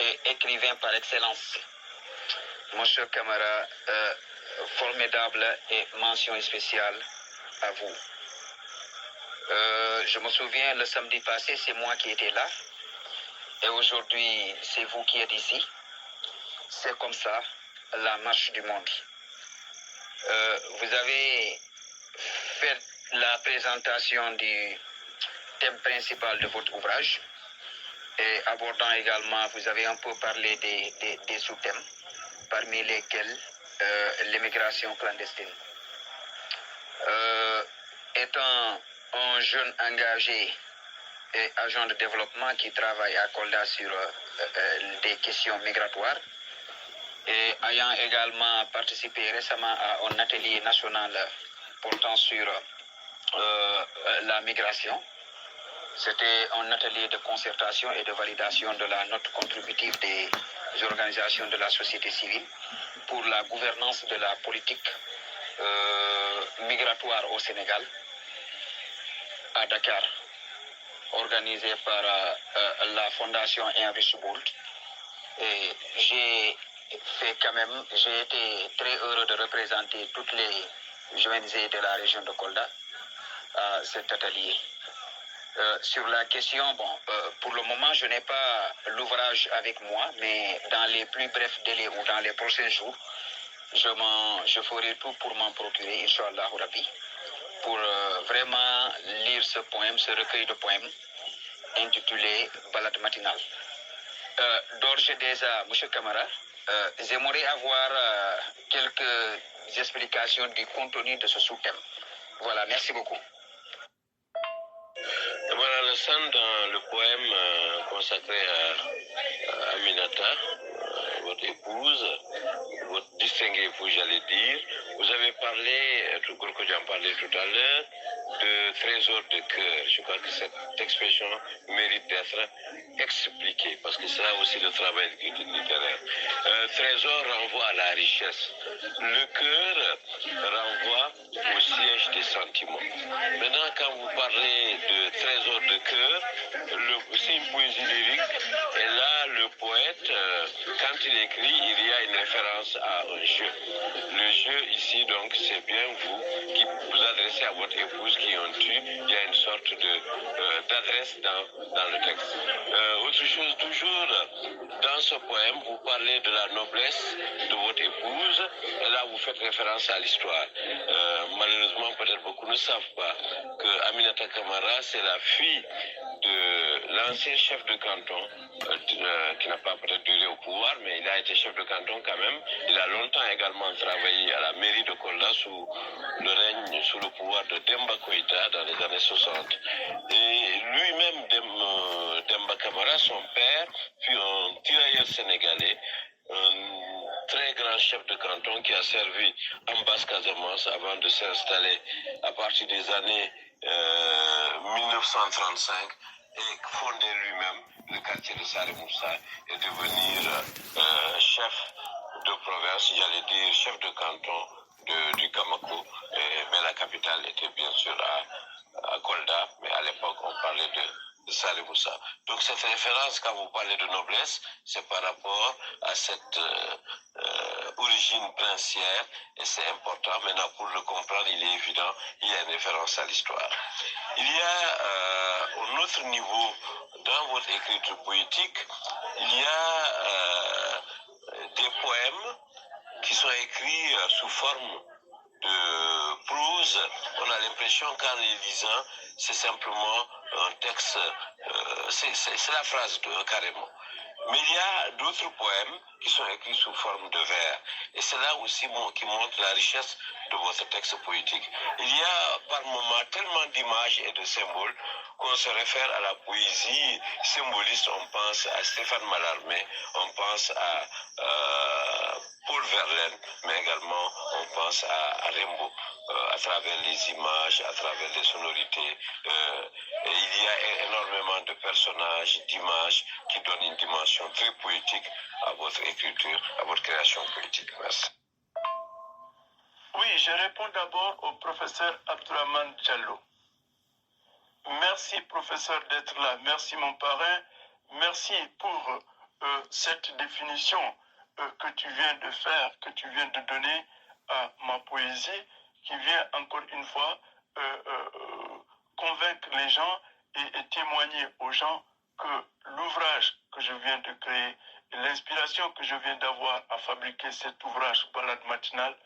et écrivain par excellence. Mon cher Camara, formidable et mention spéciale à vous. Je me souviens, le samedi passé, c'est moi qui étais là. Et aujourd'hui, c'est vous qui êtes ici. C'est comme ça, la marche du monde. Vous avez fait la présentation du thème principal de votre ouvrage. Et abordant également, vous avez un peu parlé des sous-thèmes, parmi lesquels l'immigration clandestine. Étant un jeune engagé et agent de développement qui travaille à Kolda sur des questions migratoires, et ayant également participé récemment à un atelier national portant sur la migration, c'était un atelier de concertation et de validation de la note contributive des organisations de la société civile pour la gouvernance de la politique migratoire au Sénégal, à Dakar, organisé par la Fondation Heinrich Böll. Et j'ai été très heureux de représenter toutes les ONG de la région de Kolda à cet atelier. Sur la question, pour le moment, je n'ai pas l'ouvrage avec moi, mais dans les plus brefs délais ou dans les prochains jours, je ferai tout pour m'en procurer, Inch'Allah Rabbi, pour vraiment lire ce poème, ce recueil de poèmes intitulé Balade matinale. D'ores et déjà, M. Camara, j'aimerais avoir quelques explications du contenu de ce sous-thème. Voilà, merci beaucoup. Voilà, Alassane, dans le poème consacré à Aminata, votre épouse, votre distinguée épouse, j'allais dire, vous avez parlé, Gorkodjo en parlait tout à l'heure, de trésor de cœur. Je crois que cette expression mérite d'être expliquée, parce que c'est là aussi le travail littéraire. Trésor renvoie à la richesse. Le cœur renvoie au siège des sentiments. Maintenant, quand vous parlez de trésor de cœur, c'est une poésie lyrique, et là, le poète, quand il écrit, il y a une référence à un jeu. Le jeu ici, donc, c'est bien vous qui vous adressez à votre épouse qui ont tué. Il y a une sorte d'adresse dans le texte. Autre chose, toujours dans ce poème, vous parlez de la noblesse de votre épouse, et là, vous faites référence à l'histoire. Malheureusement, peut-être beaucoup ne savent pas que Aminata Camara, c'est la fille de l'ancien chef de canton, qui n'a pas peut-être duré au pouvoir, mais il a été chef de canton quand même. Il a longtemps également travaillé à la mairie de Kolda sous le pouvoir de Demba Koïta dans les années 60. Et lui-même, Demba Camara, son père, fut un tirailleur sénégalais, un très grand chef de canton qui a servi en Basse-Casamance avant de s'installer à partir des années 1935 et fonder lui-même le quartier de Salé Moussa et devenir chef de province, j'allais dire chef de canton du Kamako, mais la capitale était bien sûr à Kolda, mais à l'époque on parlait de Salé Moussa. Donc cette référence, quand vous parlez de noblesse, c'est par rapport à cette origine princière, et c'est important. Maintenant, pour le comprendre, il est évident, il y a une référence à l'histoire. Il y a autre niveau, dans votre écriture poétique, il y a des poèmes qui sont écrits sous forme de prose. On a l'impression qu'en les lisant, c'est simplement un texte, c'est la phrase carrément. Mais il y a d'autres poèmes qui sont écrits sous forme de vers. Et c'est là aussi qui montre la richesse de votre texte poétique. Il y a par moments tellement d'images et de symboles qu'on se réfère à la poésie symboliste. On pense à Stéphane Mallarmé, on pense à Paul Verlaine, mais également on pense à Rimbaud, à travers les images, à travers les sonorités. Et il y a énormément de personnages, d'images qui donnent une dimension très poétique à votre écriture, à votre création poétique. Merci. Oui, je réponds d'abord au professeur Abdourahmane Diallo. Merci professeur d'être là, merci mon parrain, merci pour cette définition que tu viens de faire, que tu viens de donner à ma poésie, qui vient encore une fois convaincre les gens et témoigner aux gens que l'ouvrage que je viens de créer et l'inspiration que je viens d'avoir à fabriquer cet ouvrage Balade matinale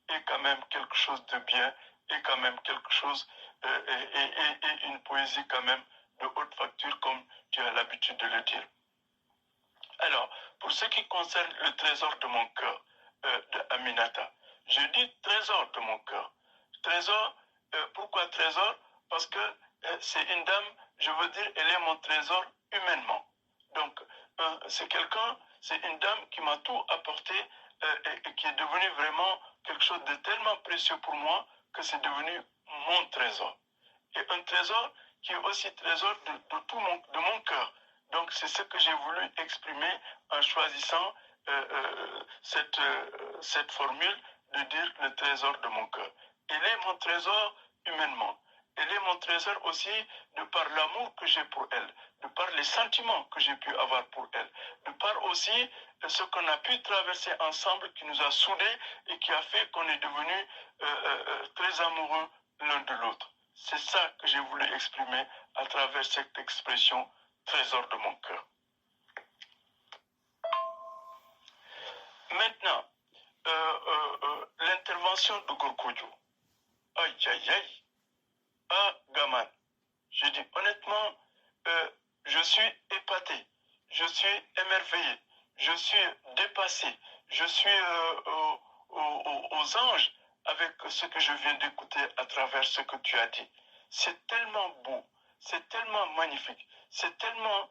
est quand même quelque chose de bien, est quand même quelque chose et une poésie quand même de haute facture comme tu as l'habitude de le dire. Alors, pour ce qui concerne le trésor de mon cœur de Aminata, je dis trésor de mon cœur. Trésor, pourquoi trésor? Parce que c'est une dame, je veux dire, elle est mon trésor humainement. Donc, c'est quelqu'un, c'est une dame qui m'a tout apporté et qui est devenue vraiment quelque chose de tellement précieux pour moi que c'est devenu mon trésor. Et un trésor qui est aussi trésor de mon cœur. Donc, c'est ce que j'ai voulu exprimer en choisissant cette formule de dire le trésor de mon cœur. Elle est mon trésor humainement. Elle est mon trésor aussi de par l'amour que j'ai pour elle, de par les sentiments que j'ai pu avoir pour elle, de par aussi ce qu'on a pu traverser ensemble qui nous a soudés et qui a fait qu'on est devenus très amoureux l'un de l'autre. C'est ça que j'ai voulu exprimer à travers cette expression trésor de mon cœur. Maintenant, l'intervention de Gorkodjo. Aïe, aïe, aïe. Ah, Gaman, je dis honnêtement, je suis épaté, je suis émerveillé, je suis dépassé, je suis aux anges avec ce que je viens d'écouter à travers ce que tu as dit. C'est tellement beau, c'est tellement magnifique, c'est tellement...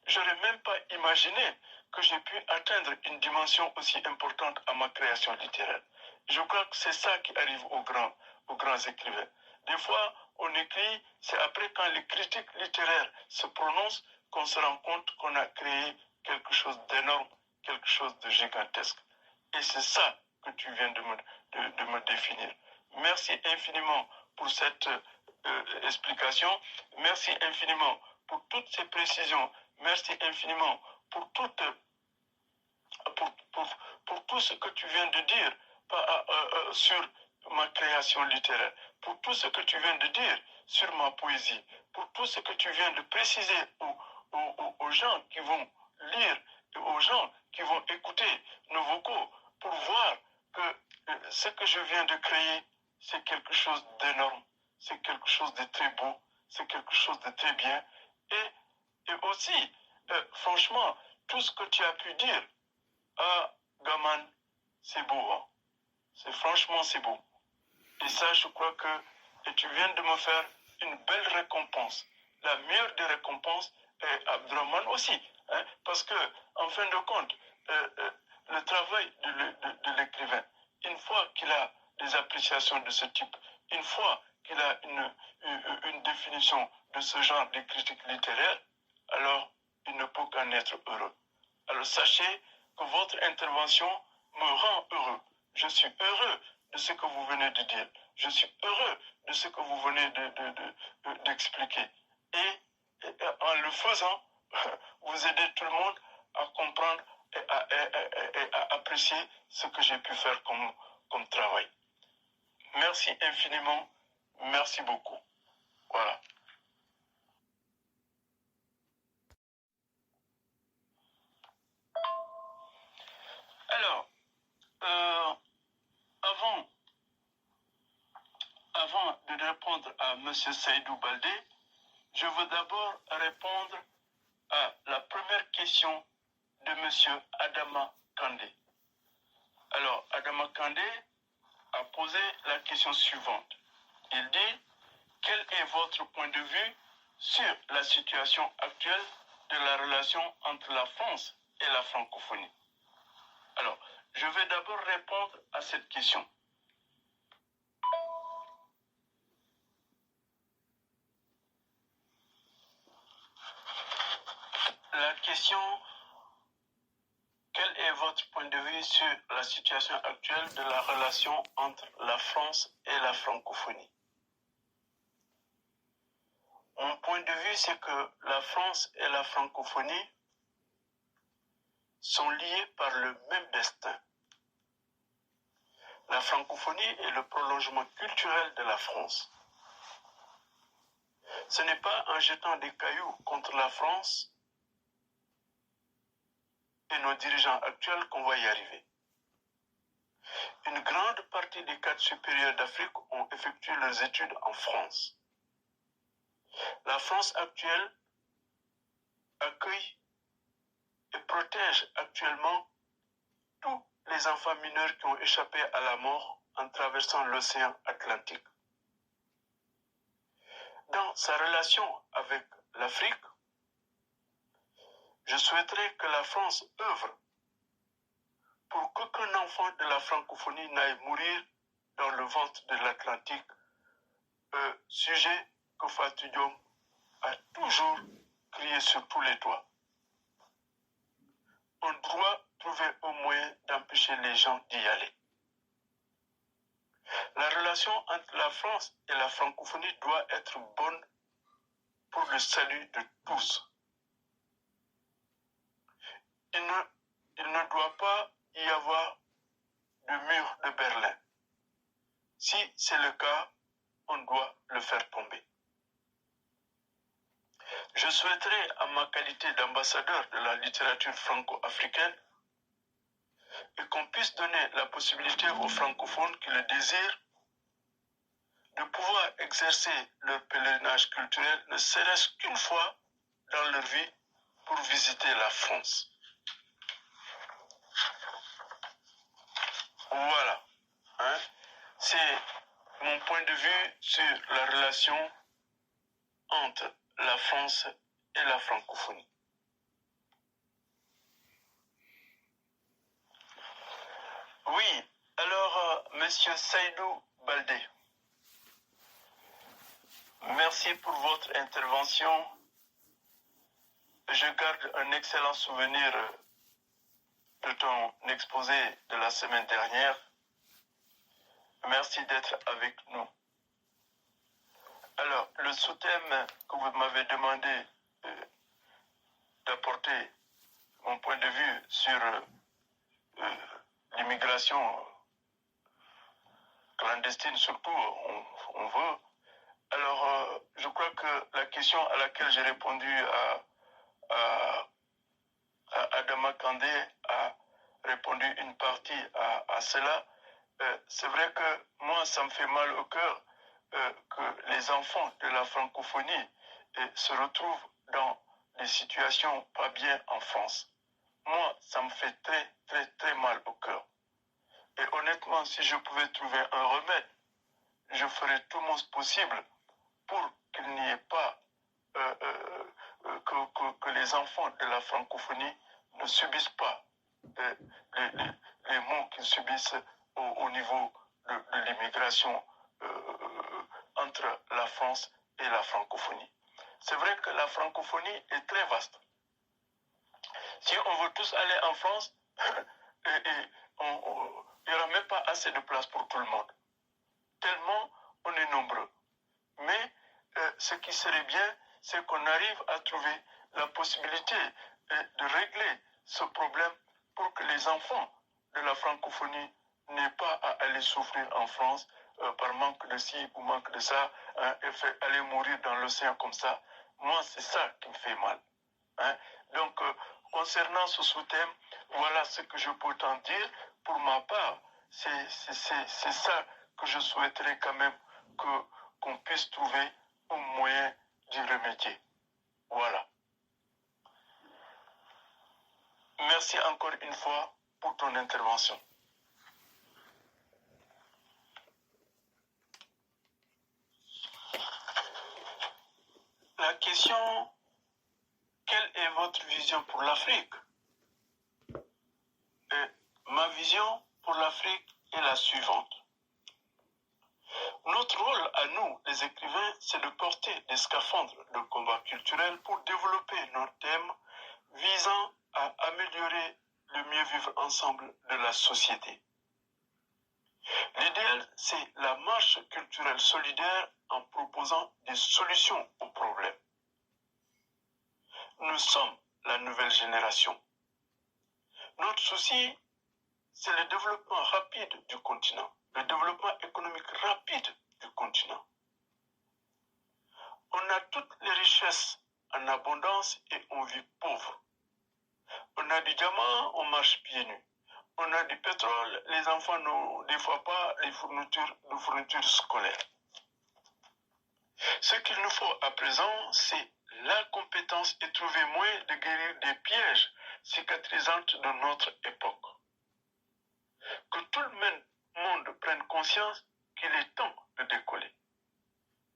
j'aurais même pas imaginé que j'ai pu atteindre une dimension aussi importante à ma création littéraire. Je crois que c'est ça qui arrive aux grands écrivains. Des fois, on écrit, c'est après quand les critiques littéraires se prononcent qu'on se rend compte qu'on a créé quelque chose d'énorme, quelque chose de gigantesque. Et c'est ça que tu viens de me définir. Merci infiniment pour cette explication. Merci infiniment pour toutes ces précisions. Merci infiniment pour tout ce que tu viens de dire sur ma création littéraire, pour tout ce que tu viens de dire sur ma poésie, pour tout ce que tu viens de préciser aux gens qui vont lire et aux gens qui vont écouter nos vocaux pour voir que ce que je viens de créer, c'est quelque chose d'énorme, c'est quelque chose de très beau, c'est quelque chose de très bien. Et aussi, franchement, tout ce que tu as pu dire, ah, Gaman, c'est beau, hein? Franchement, c'est beau. Et ça, je crois que tu viens de me faire une belle récompense. La meilleure des récompenses, et Abdourahmane aussi. Hein, parce que, en fin de compte, le travail de l'écrivain, une fois qu'il a des appréciations de ce type, une fois qu'il a une définition de ce genre de critique littéraire, alors il ne peut qu'en être heureux. Alors sachez que votre intervention me rend heureux. Je suis heureux de ce que vous venez de dire. Je suis heureux de ce que vous venez d'expliquer. Et en le faisant, vous aidez tout le monde à comprendre et à apprécier ce que j'ai pu faire comme travail. Merci infiniment. Merci beaucoup. Voilà. répondre à M. Seydou Baldé, je veux d'abord répondre à la première question de M. Adama Kandé. Alors, Adama Kandé a posé la question suivante. Il dit, quel est votre point de vue sur la situation actuelle de la relation entre la France et la francophonie? Alors, je vais d'abord répondre à cette question. La question, quel est votre point de vue sur la situation actuelle de la relation entre la France et la francophonie? Mon point de vue, c'est que la France et la francophonie sont liées par le même destin. La francophonie est le prolongement culturel de la France. Ce n'est pas en jetant des cailloux contre la France et nos dirigeants actuels qu'on va y arriver. Une grande partie des cadres supérieurs d'Afrique ont effectué leurs études en France. La France actuelle accueille et protège actuellement tous les enfants mineurs qui ont échappé à la mort en traversant l'océan Atlantique. Dans sa relation avec l'Afrique, je souhaiterais que la France œuvre pour qu'aucun enfant de la francophonie n'aille mourir dans le ventre de l'Atlantique, sujet que Fatou Diom a toujours crié sur tous les toits. On doit trouver un moyen d'empêcher les gens d'y aller. La relation entre la France et la francophonie doit être bonne pour le salut de tous. Il ne doit pas y avoir de mur de Berlin. Si c'est le cas, on doit le faire tomber. Je souhaiterais, en ma qualité d'ambassadeur de la littérature franco-africaine, et qu'on puisse donner la possibilité aux francophones qui le désirent de pouvoir exercer leur pèlerinage culturel, ne serait-ce qu'une fois dans leur vie, pour visiter la France. Voilà. C'est mon point de vue sur la relation entre la France et la francophonie. Oui, alors, Monsieur Seydou Baldé, merci pour votre intervention. Je garde un excellent souvenir de ton exposé de la semaine dernière. Merci d'être avec nous. Alors, le sous-thème que vous m'avez demandé d'apporter mon point de vue sur l'immigration clandestine, surtout, on veut. Alors, je crois que la question à laquelle j'ai répondu à Adama Kandé a répondu une partie à cela. C'est vrai que moi, ça me fait mal au cœur que les enfants de la francophonie se retrouvent dans des situations pas bien en France. Moi, ça me fait très, très, très mal au cœur. Et honnêtement, si je pouvais trouver un remède, je ferais tout mon possible pour qu'il n'y ait pas que les enfants de la francophonie ne subissent pas les maux qu'ils subissent au niveau de l'immigration entre la France et la francophonie. C'est vrai que la francophonie est très vaste. Si on veut tous aller en France, il n'y aura même pas assez de place pour tout le monde. Tellement on est nombreux. Mais ce qui serait bien, c'est qu'on arrive à trouver la possibilité de régler ce problème pour que les enfants de la francophonie n'aient pas à aller souffrir en France par manque de ci ou manque de ça, et aller mourir dans l'océan comme ça. Moi, c'est ça qui me fait mal. Donc, concernant ce sous-thème, voilà ce que je peux t'en dire. Pour ma part, c'est ça que je souhaiterais quand même qu'on puisse trouver un moyen d'y remédier. Voilà. Merci encore une fois pour ton intervention. La question, quelle est votre vision pour l'Afrique? Ma vision pour l'Afrique est la suivante. Notre rôle à nous, les écrivains, c'est de porter des scaphandres de combat culturel pour développer nos thèmes visant à améliorer le mieux vivre ensemble de la société. L'idéal, c'est la marche culturelle solidaire en proposant des solutions aux problèmes. Nous sommes la nouvelle génération. Notre souci, c'est le développement rapide du continent, le développement économique rapide du continent. On a toutes les richesses en abondance et on vit pauvre. On a du diamant, on marche pieds nus. On a du pétrole, les enfants n'ont des fois pas les fournitures scolaires. Ce qu'il nous faut à présent, c'est la compétence et trouver moyen de guérir des pièges cicatrisantes de notre époque. Que tout le monde prenne conscience qu'il est temps de décoller.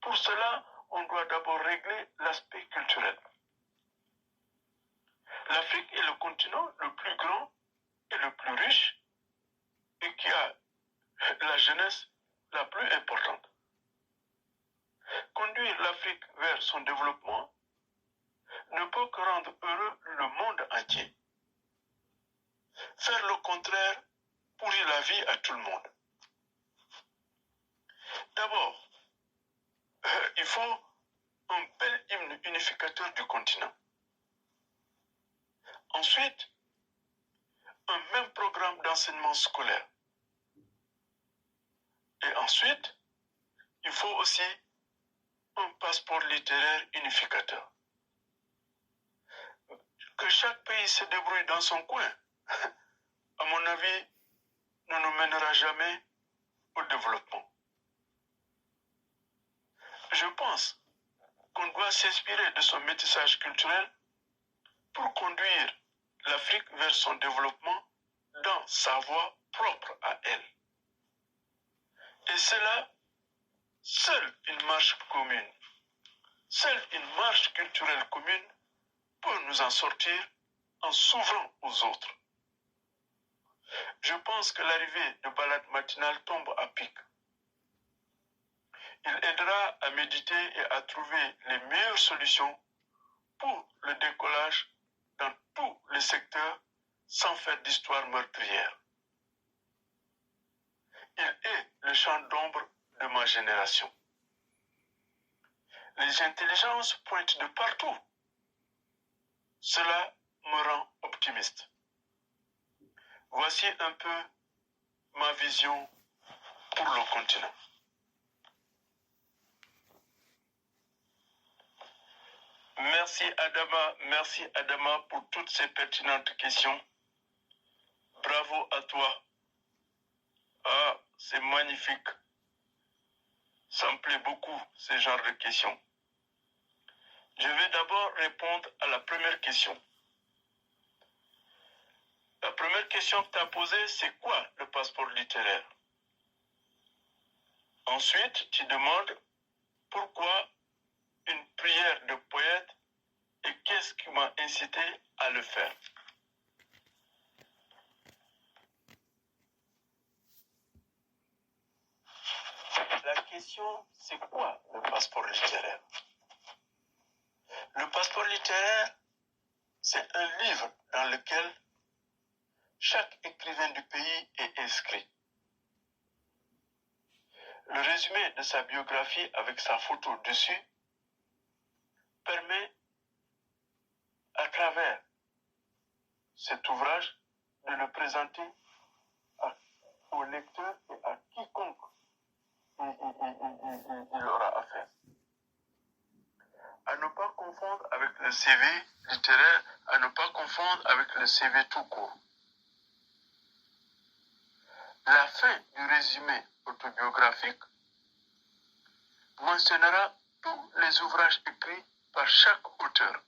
Pour cela, on doit d'abord régler l'aspect culturel. L'Afrique est le continent le plus grand et le plus riche et qui a la jeunesse la plus importante. Conduire l'Afrique vers son développement ne peut que rendre heureux le monde entier. Faire le contraire pourrit la vie à tout le monde. D'abord, il faut un bel hymne unificateur du continent. Ensuite, un même programme d'enseignement scolaire. Et ensuite, il faut aussi un passeport littéraire unificateur. Que chaque pays se débrouille dans son coin, à mon avis, ne nous mènera jamais au développement. Je pense qu'on doit s'inspirer de son métissage culturel pour conduire l'Afrique vers son développement dans sa voie propre à elle. Et cela, seule une marche commune, seule une marche culturelle commune peut nous en sortir en s'ouvrant aux autres. Je pense que l'arrivée de balade matinale tombe à pic. Il aidera à méditer et à trouver les meilleures solutions pour le décollage dans tous les secteurs sans faire d'histoire meurtrière. Il est le champ d'ombre de ma génération. Les intelligences pointent de partout. Cela me rend optimiste. Voici un peu ma vision pour le continent. Merci Adama pour toutes ces pertinentes questions. Bravo à toi. Ah, c'est magnifique. Ça me plaît beaucoup, ce genre de questions. Je vais d'abord répondre à la première question. La première question que tu as posée, c'est quoi le passeport littéraire? Ensuite, tu demandes pourquoi une prière de poète et qu'est-ce qui m'a incité à le faire. La question, c'est quoi le passeport littéraire? Le passeport littéraire, c'est un livre dans lequel chaque écrivain du pays est inscrit. Le résumé de sa biographie avec sa photo dessus permet, à travers cet ouvrage, de le présenter au lecteur et à quiconque il aura affaire. À ne pas confondre avec le CV littéraire, à ne pas confondre avec le CV tout court. La fin du résumé autobiographique mentionnera tous les ouvrages écrits par chaque auteur.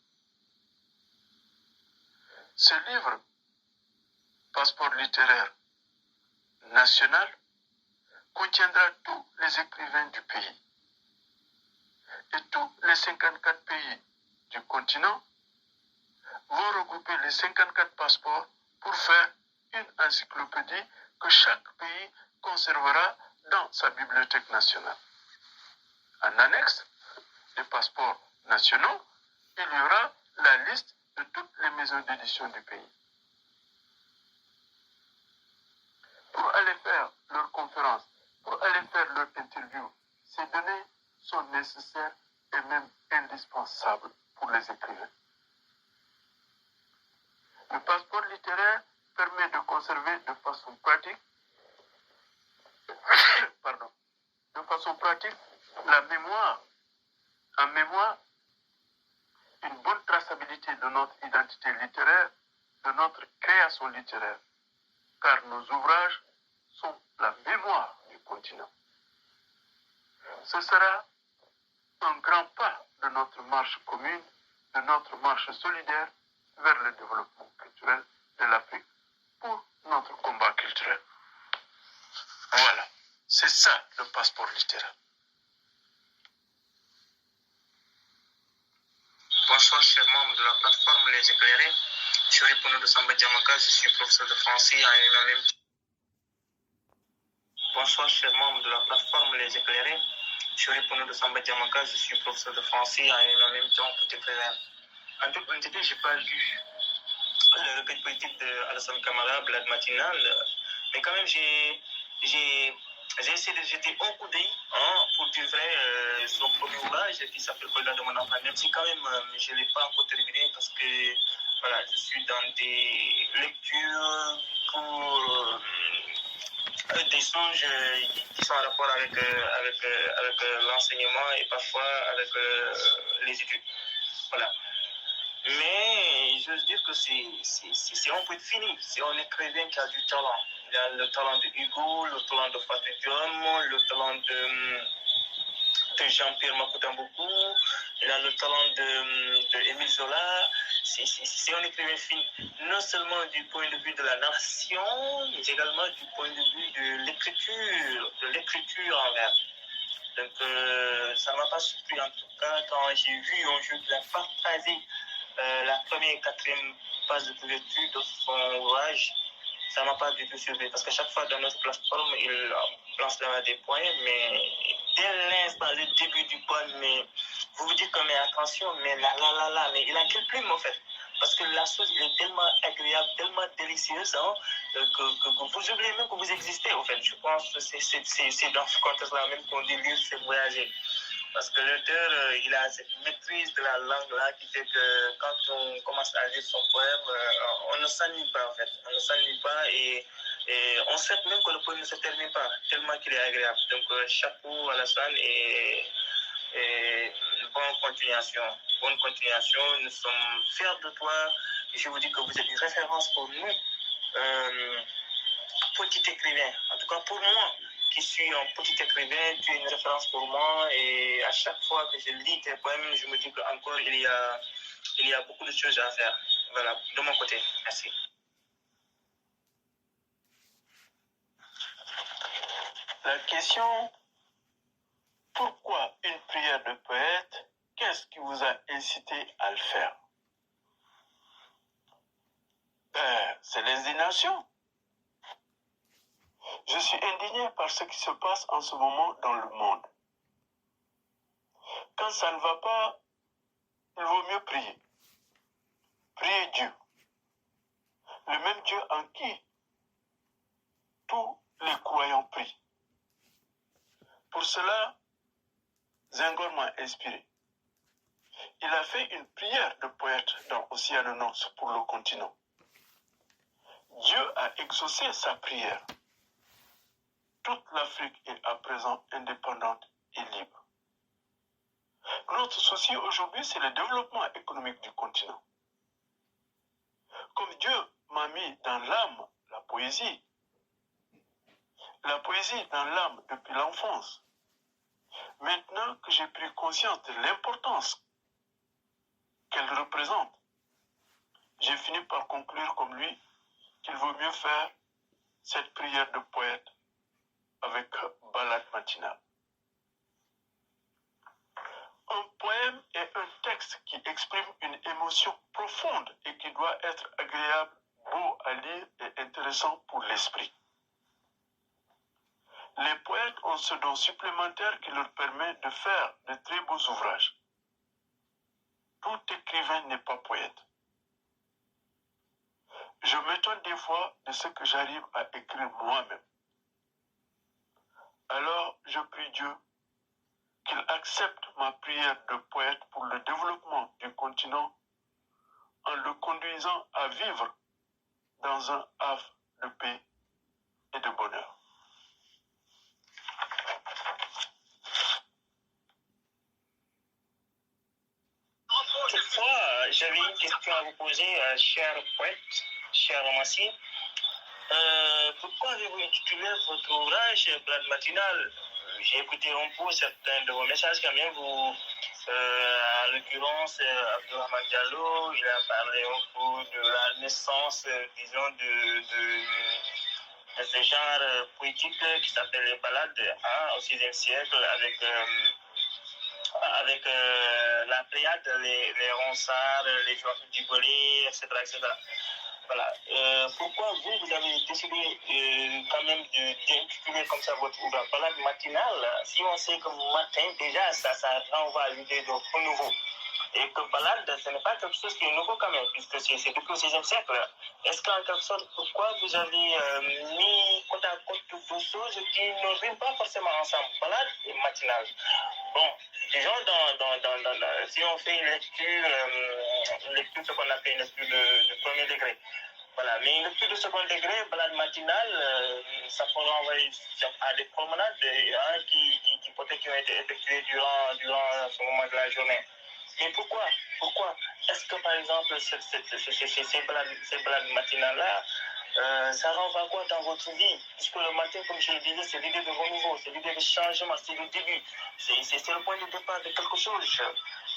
Ce livre, Passeport littéraire national, contiendra tous les écrivains du pays. Et tous les 54 pays du continent vont regrouper les 54 passeports pour faire une encyclopédie que chaque pays conservera dans sa bibliothèque nationale. En annexe des passeports nationaux, il y aura la liste de toutes les maisons d'édition du pays. Pour aller faire leurs conférences, pour aller faire leurs interviews, ces données sont nécessaires et même indispensables pour les écrivains. Le passeport littéraire permet de conserver de façon pratique, la mémoire, en mémoire, une bonne traçabilité de notre identité littéraire, de notre création littéraire, car nos ouvrages sont la mémoire du continent. Ce sera un grand pas de notre marche commune, de notre marche solidaire vers le développement culturel de l'Afrique pour notre combat culturel. Voilà, c'est ça le passeport littéraire. Bonsoir, chers membres de la plateforme Les Éclairés. Je suis Répondeur de Samba Diamaka, je suis professeur de français à UNAM. Bonsoir, chers membres de la plateforme Les Éclairés. Je suis Répondeur de Samba Diamaka, je suis professeur de français à UNAM. En toute honnêteté, je n'ai pas lu le recueil politique d'Alassane Camara, Blad Matinal, mais quand même, j'ai essayé de jeter un coup d'œil pour dire vrai son premier ouvrage qui s'appelle Colda de mon enfant, même si quand même je ne l'ai pas encore terminé parce que voilà, je suis dans des lectures pour des songes qui sont en rapport avec l'enseignement et parfois avec les études. Voilà. Mais j'ose dire que c'est un peu fini. C'est un écrivain qui a du talent. Il a le talent de Hugo, le talent de Fatou Diom, le talent de Jean-Pierre Makoutamboku, il a le talent de Émile Zola. C'est un écrivain fini, non seulement du point de vue de la narration, mais également du point de vue de l'écriture en vers. Donc ça ne m'a pas surpris en tout cas quand j'ai vu un jeu qui a partagé la première et quatrième page de couverture de son ouvrage. Ça ne m'a pas du tout surpris parce qu'à chaque fois dans notre plateforme, il lance des points, mais dès l'instant, le début du point, mais vous vous dites que mais attention, mais mais il a quelle plume en fait? Parce que la chose est tellement agréable, tellement délicieuse que vous oubliez même que vous existez en fait. Je pense que c'est dans ce contexte-là même qu'on dit lire, c'est voyager. Parce que l'auteur, il a cette maîtrise de la langue-là qui fait que quand on commence à lire son poème, on ne s'ennuie pas en fait. On ne s'ennuie pas et on sait même que le poème ne se termine pas, tellement qu'il est agréable. Donc chapeau Alassane et bonne continuation. Bonne continuation. Nous sommes fiers de toi. Je vous dis que vous êtes une référence pour nous, petit écrivain. En tout cas pour moi, qui suis un petit écrivain, tu es une référence pour moi et à chaque fois que je lis tes poèmes, je me dis qu'encore il y a beaucoup de choses à faire. Voilà, de mon côté. Merci. La question, pourquoi une prière de poète? Qu'est-ce qui vous a incité à le faire? C'est l'indignation. Je suis indigné par ce qui se passe en ce moment dans le monde. Quand ça ne va pas, il vaut mieux prier. Prier Dieu. Le même Dieu en qui tous les croyants prient. Pour cela, Senghor m'a inspiré. Il a fait une prière de poète dans Oceanonos pour le continent. Dieu a exaucé sa prière. Toute l'Afrique est à présent indépendante et libre. Notre souci aujourd'hui, c'est le développement économique du continent. Comme Dieu m'a mis dans l'âme la poésie dans l'âme depuis l'enfance, Maintenant que j'ai pris conscience de l'importance qu'elle représente, j'ai fini par conclure comme lui qu'il vaut mieux faire cette prière de poète avec ballade matinale. Un poème est un texte qui exprime une émotion profonde et qui doit être agréable, beau à lire et intéressant pour l'esprit. Les poètes ont ce don supplémentaire qui leur permet de faire de très beaux ouvrages. Tout écrivain n'est pas poète. Je m'étonne des fois de ce que j'arrive à écrire moi-même. Alors je prie Dieu qu'il accepte ma prière de poète pour le développement du continent en le conduisant à vivre dans un havre de paix et de bonheur. Toutefois, j'avais une question à vous poser, cher poète, cher romancier. Pourquoi avez-vous intitulé votre ouvrage Ballade matinale? J'ai écouté un peu certains de vos messages quand même. Vous, en l'occurrence, Abdourahmane Diallo, il a parlé un peu de la naissance, disons, de ce genre poétique qui s'appelle les ballades au VIe siècle avec la Pléiade, les Ronsard, les Joachim du Bollé, etc., etc. Voilà. Pourquoi vous avez décidé quand même d'intituler comme ça votre ouvrage Ballade matinale, si on sait que matin, déjà, ça renvoie à l'idée de renouveau. Et que ballade, ce n'est pas quelque chose qui est nouveau quand même, puisque c'est depuis le VIe siècle. Est-ce qu'en quelque sorte, pourquoi vous avez mis côte à côte deux choses qui ne riment pas forcément ensemble, ballade et matinale? Bon, disons, si on fait une lecture ce qu'on appelle une lecture de premier degré. Voilà, mais une lecture de second degré, ballade matinale, ça peut renvoyer à des promenades qui peut-être qui ont été effectuées durant ce moment de la journée. Mais pourquoi est-ce que par exemple ces balades matinales-là, ça renvoie quoi dans votre vie? Puisque le matin, comme je le disais, c'est l'idée de renouveau, c'est l'idée de changement, c'est le début, c'est le point de départ de quelque chose.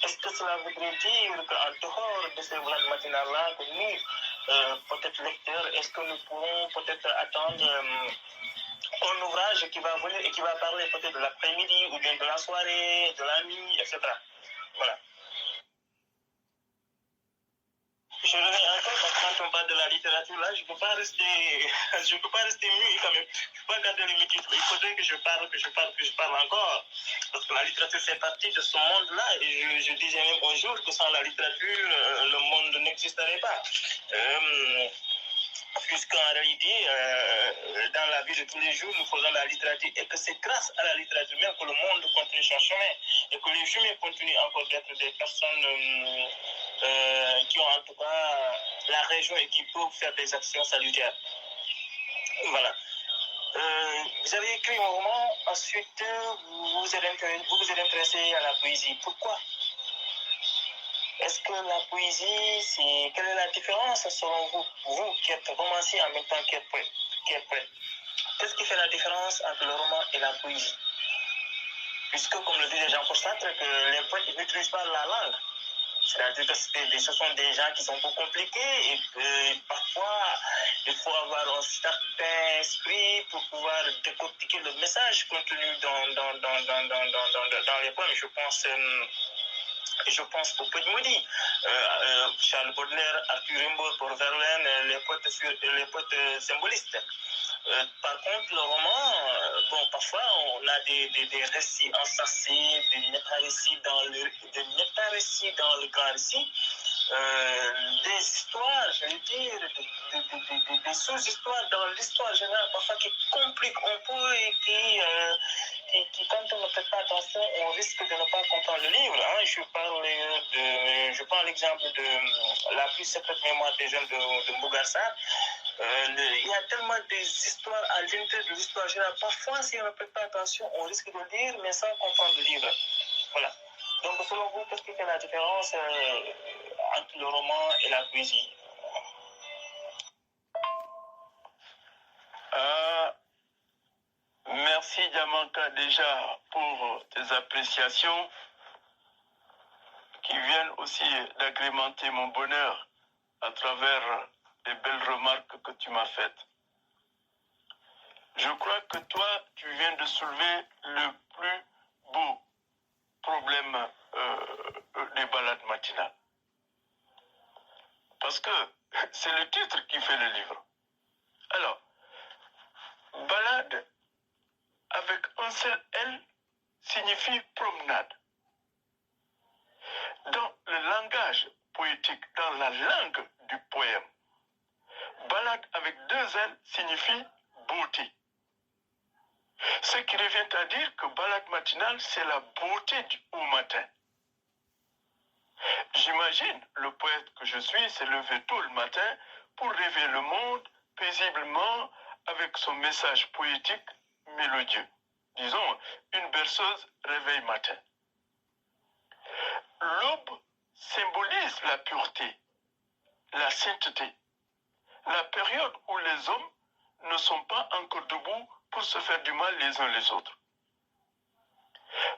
Est-ce que cela voudrait dire qu'en dehors de ces balades matinales-là, que nous, peut-être lecteurs, est-ce que nous pourrons peut-être attendre un ouvrage qui va venir et qui va parler peut-être de l'après-midi ou bien de la soirée, de la nuit, etc. Voilà. Je reviens encore parce que quand on parle de la littérature, là, je ne peux pas rester muet quand même. Je ne peux pas garder le titre. Il faudrait que je parle encore. Parce que la littérature fait partie de ce monde-là. Et je disais même un jour que sans la littérature, le monde n'existerait pas. Puisqu'en réalité, dans la vie de tous les jours, nous faisons la littérature et que c'est grâce à la littérature même que le monde continue son chemin et que les humains continuent encore d'être des personnes qui ont en tout cas la raison et qui peuvent faire des actions salutaires. Voilà. Vous avez écrit un roman, ensuite vous vous êtes intéressé à la poésie. Pourquoi? Est-ce que la poésie, quelle est la différence selon vous qui êtes romancier en même temps qui êtes poète? Qu'est-ce qui fait la différence entre le roman et la poésie? Puisque, comme le disait Jean-Paul Sartre, que les poètes n'utilisent pas la langue. C'est-à-dire que ce sont des gens qui sont beaucoup compliqués et que parfois, il faut avoir un certain esprit pour pouvoir décortiquer le message contenu dans les poèmes. Je pense au poète maudit, Charles Baudelaire, Arthur Rimbaud, Paul Verlaine, les poètes symbolistes. Par contre, le roman, parfois on a des récits ensacés, des méta-récits dans le grand récit, des histoires, je veux dire, des sous-histoires dans l'histoire générale, parfois qui compliquent un peu et qui, quand on ne fait pas attention, on risque de ne pas comprendre le livre. Je prends l'exemple de La plus secrète mémoire des jeunes de Mbougar. Il y a tellement des histoires à l'intérieur de l'histoire générale. Parfois, si on ne fait pas attention, on risque de lire, mais sans comprendre le livre. Voilà. Donc, selon vous, qu'est-ce qui fait la différence entre le roman et la poésie? Merci Diamanka déjà pour tes appréciations qui viennent aussi d'agrémenter mon bonheur à travers les belles remarques que tu m'as faites. Je crois que toi, tu viens de soulever le plus beau problème des balades matinales. Parce que c'est le titre qui fait le livre. Alors, balade avec un seul L signifie promenade. Dans le langage poétique, dans la langue du poème, balade avec deux L signifie beauté. Ce qui revient à dire que balade matinale, c'est la beauté au matin. J'imagine le poète que je suis s'est levé tôt le matin pour rêver le monde paisiblement avec son message poétique mélodieux. Disons, une berceuse réveil matin. L'aube symbolise la pureté, la sainteté, la période où les hommes ne sont pas encore debout pour se faire du mal les uns les autres.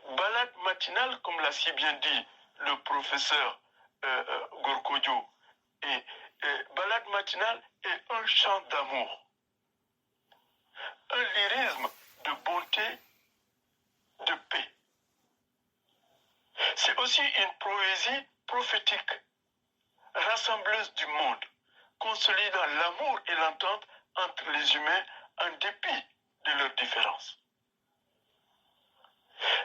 Balade matinale, comme l'a si bien dit le professeur Gorkodjo, et balade matinale est un chant d'amour, un lyrisme de bonté, de paix. C'est aussi une poésie prophétique, rassembleuse du monde, consolidant l'amour et l'entente entre les humains en dépit de leurs différences.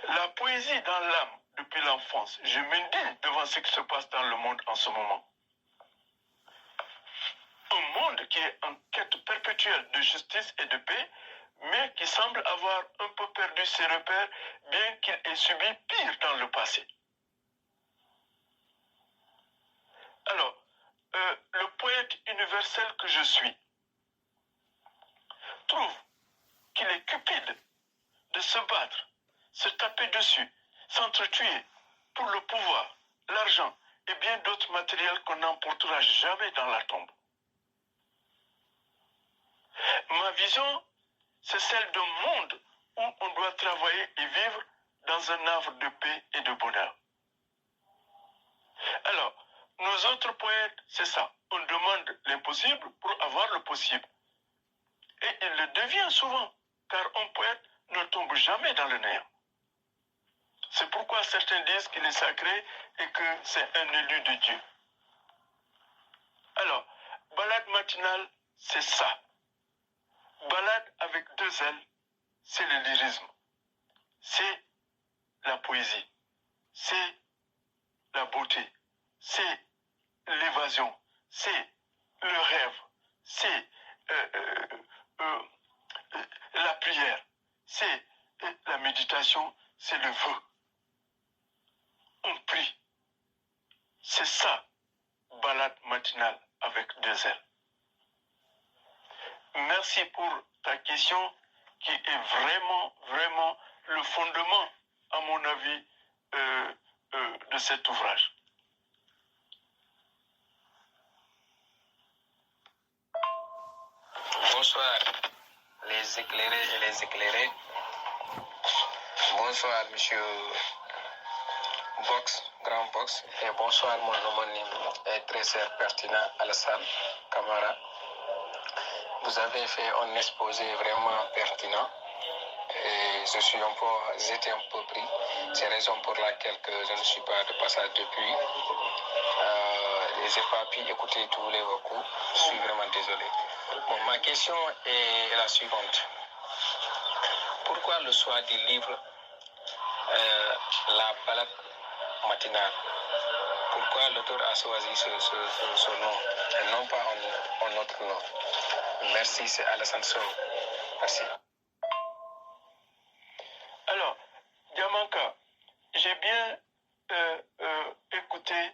La poésie dans l'âme depuis l'enfance, je m'indigne devant ce qui se passe dans le monde en ce moment. Un monde qui est en quête perpétuelle de justice et de paix, mais qui semble avoir un peu perdu ses repères, bien qu'il ait subi pire dans le passé. Alors, le poète universel que je suis trouve qu'il est cupide de se battre, se taper dessus, s'entretuer pour le pouvoir, l'argent et bien d'autres matériels qu'on n'emportera jamais dans la tombe. Ma vision, c'est celle d'un monde où on doit travailler et vivre dans un havre de paix et de bonheur. Alors, nous autres poètes, c'est ça. On demande l'impossible pour avoir le possible. Et il le devient souvent, car un poète ne tombe jamais dans le néant. C'est pourquoi certains disent qu'il est sacré et que c'est un élu de Dieu. Alors, balade matinale, c'est ça. Balade avec deux L, c'est le lyrisme. C'est la poésie. C'est la beauté. C'est l'évasion. C'est le rêve. C'est la prière. C'est la méditation. C'est le vœu. On prie. C'est ça, balade matinale avec deux L. Merci pour ta question qui est vraiment, vraiment le fondement, à mon avis, de cet ouvrage. Bonsoir, les éclairés et les éclairés. Bonsoir, monsieur Box, Grand Box. Et bonsoir, mon homonyme et très cher pertinent Alassane Camara. Vous avez fait un exposé vraiment pertinent. Et j'étais un peu pris. C'est la raison pour laquelle je ne suis pas de passage depuis. Je n'ai pas pu écouter tous les recours. Je suis vraiment désolé. Bon, ma question est la suivante. Pourquoi le choix du livre La balade matinale? Pourquoi l'auteur a choisi ce nom et non pas un autre nom? Merci, c'est Alassane Sow. Merci. Alors, Diamanka, j'ai bien écouté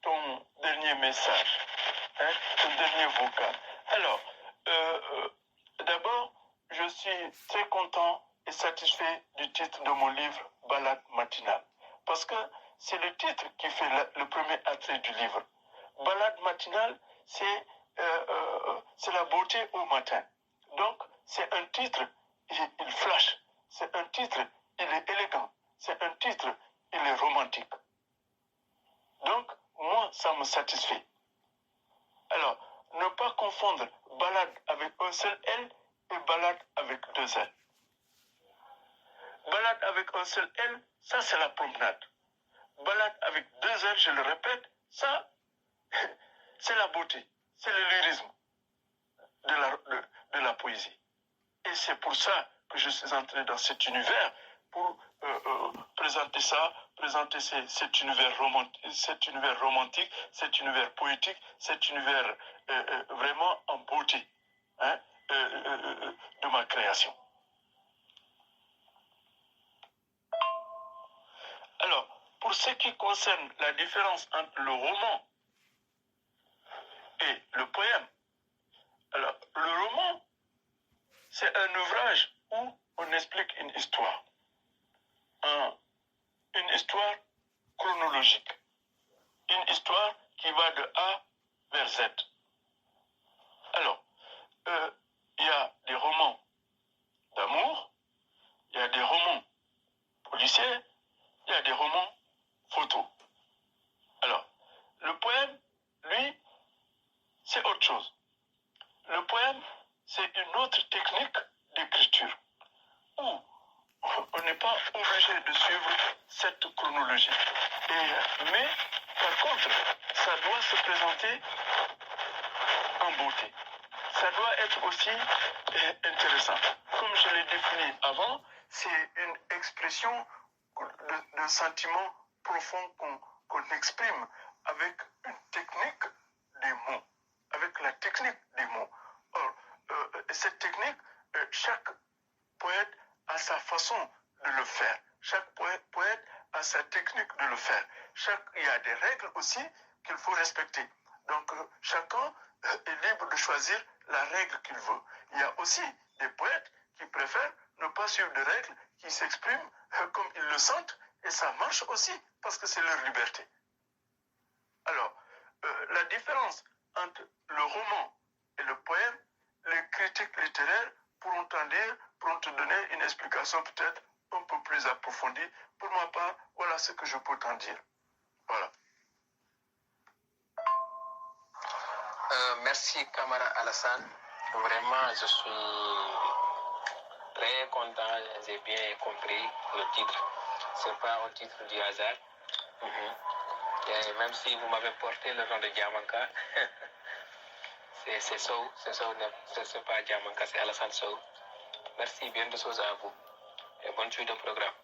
ton dernier message, ton dernier vocal. Alors, d'abord, je suis très content et satisfait du titre de mon livre, Balade matinale. Parce que c'est le titre qui fait le premier attrait du livre. Balade matinale, c'est la beauté au matin. Donc, c'est un titre, il flash. C'est un titre il est élégant. C'est un titre, il est romantique. Donc, moi, ça me satisfait. Alors, ne pas confondre balade avec un seul L et balade avec deux L. Balade avec un seul L, ça c'est la promenade. Balade avec deux L, je le répète, ça c'est la beauté, c'est le lyrisme de la poésie. Et c'est pour ça que je suis entré dans cet univers pour présenter ça, présenter cet univers romantique, cet univers poétique, cet univers vraiment en beauté hein, de ma création. Alors, pour ce qui concerne la différence entre le roman et le poème, alors le roman, c'est un ouvrage où on explique une histoire. Une histoire chronologique. Une histoire qui va de A vers Z. Alors, il y a des romans d'amour, il y a des romans policiers, il y a des romans photos. Alors, le poème, lui, c'est autre chose. Le poème, c'est une autre technique d'écriture où on n'est pas obligé de suivre cette chronologie. Mais, par contre, ça doit se présenter en beauté. Ça doit être aussi intéressant. Comme je l'ai défini avant, c'est une expression d'un sentiment profond qu'on exprime avec une technique des mots, avec la technique des mots. Or, cette technique, chaque poète a sa façon de le faire. Chaque poète a sa technique de le faire. Il y a des règles aussi qu'il faut respecter. Donc, chacun est libre de choisir la règle qu'il veut. Il y a aussi des poètes qui préfèrent ne pas suivre de règles, qui s'expriment comme ils le sentent, et ça marche aussi parce que c'est leur liberté. Alors, la différence entre le roman et le poème, les critiques littéraires pourront te donner une explication peut-être un peu plus approfondie. Pour ma part, voilà ce que je peux t'en dire. Voilà. Merci Kamara Alassane. Vraiment, je suis très content. J'ai bien compris le titre. Ce n'est pas un titre du hasard. Et même si vous m'avez porté le nom de Diamanka, c'est Sow. C'est pas Diamanka, c'est Alassane Sow. Merci, bien de choses à vous. Et bonne suite de programme.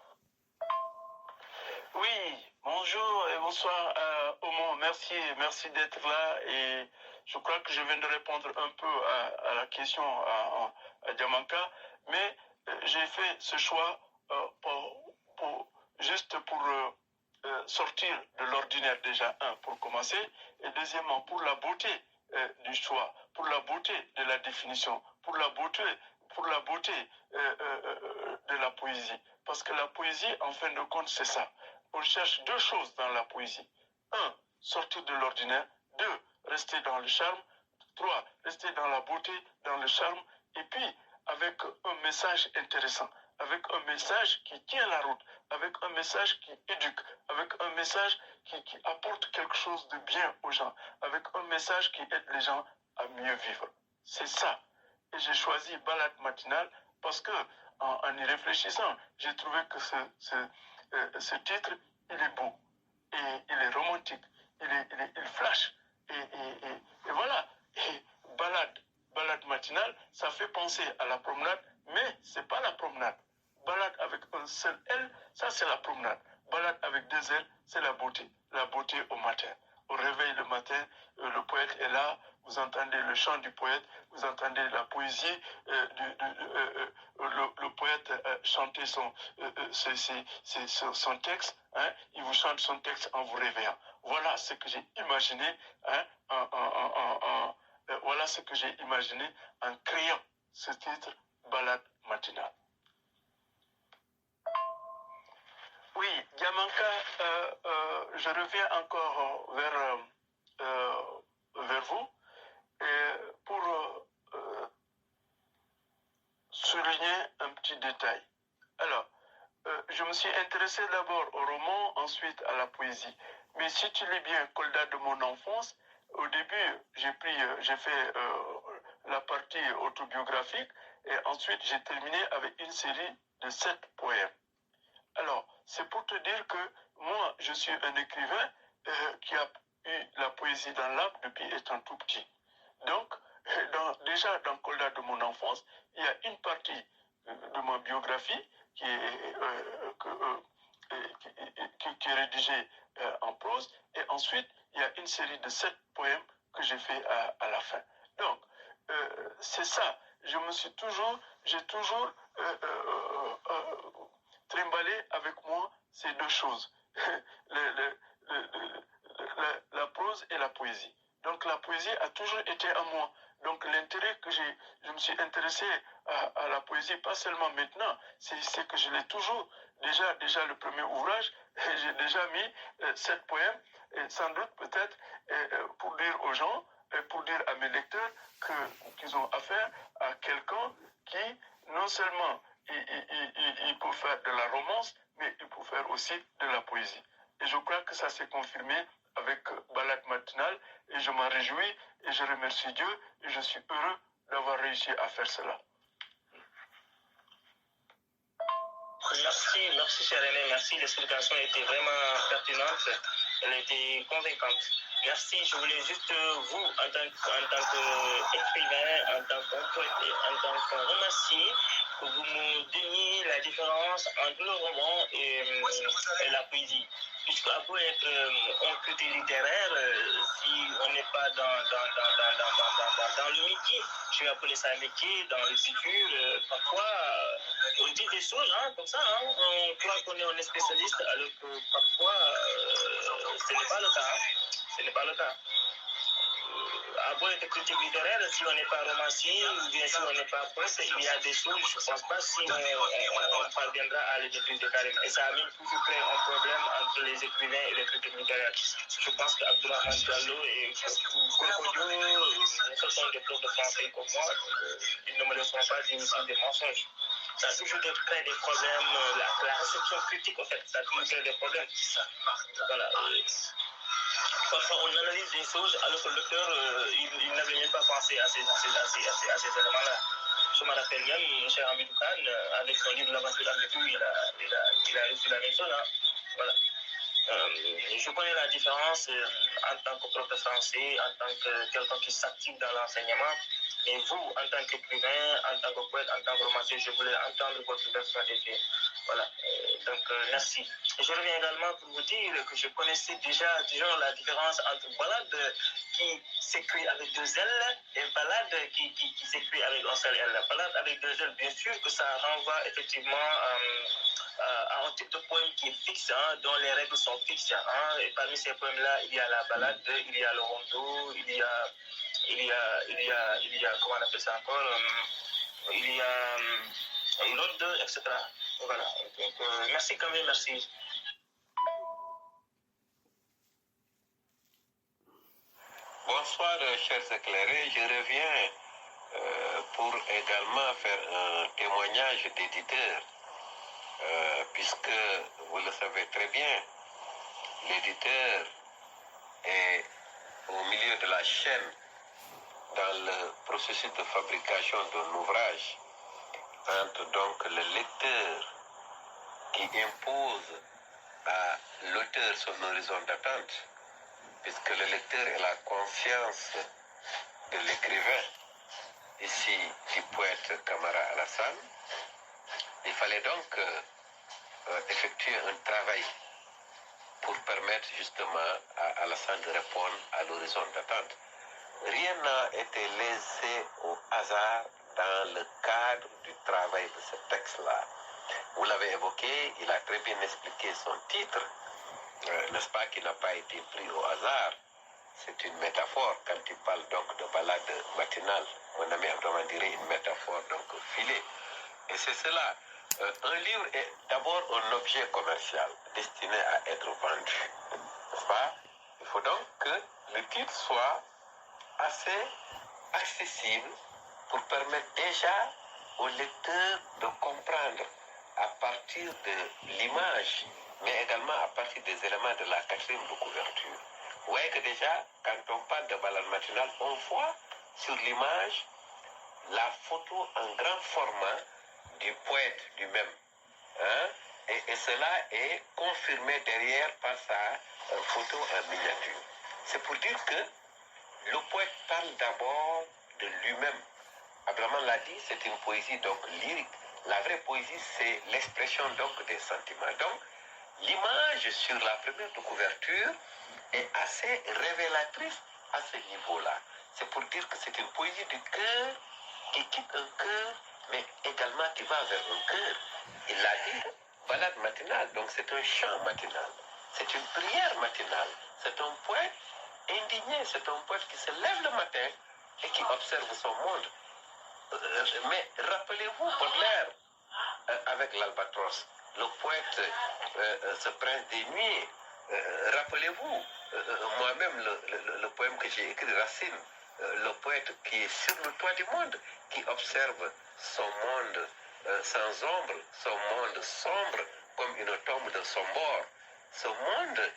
Oui, bonjour et bonsoir Omo. Merci d'être là. Et je crois que je viens de répondre un peu à la question à Diamanka. Mais j'ai fait ce choix juste pour sortir de l'ordinaire déjà, pour commencer. Et deuxièmement, pour la beauté du choix, pour la beauté de la définition, pour la beauté de la poésie. Parce que la poésie, en fin de compte, c'est ça. On cherche deux choses dans la poésie. 1, sortir de l'ordinaire. 2, rester dans le charme. 3, rester dans la beauté, dans le charme. Et puis, avec un message intéressant, avec un message qui tient la route, avec un message qui éduque, avec un message qui apporte quelque chose de bien aux gens, avec un message qui aide les gens à mieux vivre. C'est ça. Et j'ai choisi Balade matinale parce que, en y réfléchissant, j'ai trouvé que ce titre, il est beau, et il est romantique, il flash, et voilà. Et balade matinale, ça fait penser à la promenade, mais c'est pas la promenade. Balade avec un seul L, ça c'est la promenade. Balade avec deux L, c'est la beauté au matin. Au réveil le matin, le poète est là, vous entendez le chant du poète, vous entendez la poésie, le poète chanter son texte, hein, il vous chante son texte en vous réveillant. Voilà ce que j'ai imaginé, hein, voilà ce que j'ai imaginé en créant ce titre, Balade matinale. Oui, Diamanka, je reviens encore vers vous pour souligner un petit détail. Alors, je me suis intéressé d'abord au roman, ensuite à la poésie. Mais si tu lis bien Kolda de mon enfance, au début, j'ai fait la partie autobiographique et ensuite j'ai terminé avec une série de 7 poèmes. Alors, c'est pour te dire que moi, je suis un écrivain qui a eu la poésie dans l'âme depuis étant tout petit. Donc, déjà dans Kolda de mon enfance, il y a une partie de ma biographie qui est rédigée en prose, et ensuite, il y a une série de 7 poèmes que j'ai fait à la fin. Donc, c'est ça. J'ai toujours trimballé avec moi ces deux choses, la prose et la poésie. Donc la poésie a toujours été à moi. Donc l'intérêt que je me suis intéressé à la poésie, pas seulement maintenant, c'est que je l'ai toujours. Déjà le premier ouvrage, j'ai déjà mis 7 poèmes, et sans doute peut-être pour dire aux gens, pour dire à mes lecteurs qu'ils ont affaire à quelqu'un qui non seulement il peut faire de la romance, mais il peut faire aussi de la poésie. Et je crois que ça s'est confirmé avec Balade matinale, et je m'en réjouis, et je remercie Dieu, et je suis heureux d'avoir réussi à faire cela. Merci cher René, merci, l'explication était vraiment pertinente, elle était convaincante. Merci, je voulais juste vous, en tant qu'écrivain, en tant que poète et en tant que romancier, que vous me donniez la différence entre le roman et la poésie. Puisqu'on peut être un critique littéraire, si on n'est pas dans le métier, je vais appeler ça un métier, dans l'écriture, parfois on dit des choses comme ça, on croit qu'on est un spécialiste, alors que parfois ce n'est pas le cas. Ce n'est pas le cas. À beau être critique littéraire, si on n'est pas romancier ou bien si on n'est pas poète, il y a des choses, je ne pense pas si on parviendra à les maîtriser carrément. Et ça a même toujours créé un problème entre les écrivains et les critiques littéraires. Je pense qu'Abdourahmane Diallo et Gorgodio, ce sont des profs de français comme moi, ils ne me laisseront pas dire aussi des mensonges. Ça a toujours créé des problèmes, la réception critique, en fait, ça a toujours créé des problèmes. Voilà. Parfois, on analyse des choses alors que l'auteur, il n'avait même pas pensé à ces éléments-là. Je me rappelle même, cher Hamidou Khan, avec son livre L'aventure avec lui, il a réussi la même chose. Voilà. Je connais la différence en tant que prof de français, en tant que quelqu'un qui s'active dans l'enseignement. Et vous, en tant qu'écrivain, en tant que poète, en tant que romancier, je voulais entendre votre version des faits. Voilà. Donc, merci. Et je reviens également pour vous dire que je connaissais déjà la différence entre balade qui s'écrit avec 2 L et balade qui s'écrit avec un seul L. Balade avec 2 L, bien sûr que ça renvoie effectivement à un type de poème qui est fixe, dont les règles sont fixes. Et parmi ces poèmes-là, il y a la balade, il y a le rondo, il y a comment on appelle ça encore, il y a l'autre, etc. Voilà. Donc, merci quand même, merci. Bonsoir, chers éclairés. Je reviens pour également faire un témoignage d'éditeur, puisque vous le savez très bien, l'éditeur est au milieu de la chaîne dans le processus de fabrication d'un ouvrage, entre donc le lecteur qui impose à l'auteur son horizon d'attente, puisque le lecteur est la conscience de l'écrivain, ici du poète Kamara Alassane. Il fallait donc effectuer un travail pour permettre justement à Alassane de répondre à l'horizon d'attente. Rien n'a été laissé au hasard dans le cadre du travail de ce texte-là. Vous l'avez évoqué, il a très bien expliqué son titre, n'est-ce pas, qui n'a pas été pris au hasard. C'est une métaphore quand il parle donc de balade matinale. Mon ami Abdourahmane dirait une métaphore donc filée. Et c'est cela. Un livre est d'abord un objet commercial destiné à être vendu, n'est-ce pas? Il faut donc que le titre soit assez accessible pour permettre déjà au lecteur de comprendre à partir de l'image, mais également à partir des éléments de la quatrième de couverture. Vous voyez que déjà, quand on parle de balade matinale, on voit sur l'image la photo en grand format du poète lui-même. Hein? Et cela est confirmé derrière par sa photo en miniature. C'est pour dire que le poète parle d'abord de lui-même. Abdraman l'a dit, c'est une poésie donc lyrique. La vraie poésie, c'est l'expression donc des sentiments. Donc, l'image sur la première de couverture est assez révélatrice à ce niveau-là. C'est pour dire que c'est une poésie du cœur qui quitte un cœur, mais également qui va vers un cœur. Il l'a dit, balade matinale, donc c'est un chant matinal. C'est une prière matinale. C'est un poète indigné, c'est un poète qui se lève le matin et qui observe son monde. Mais rappelez-vous Baudelaire avec l'Albatros, le poète, ce prince des nuits. Rappelez-vous, moi-même, le poème que j'ai écrit, Racine, le poète qui est sur le toit du monde, qui observe son monde sans ombre, son monde sombre comme une tombe de son bord, ce monde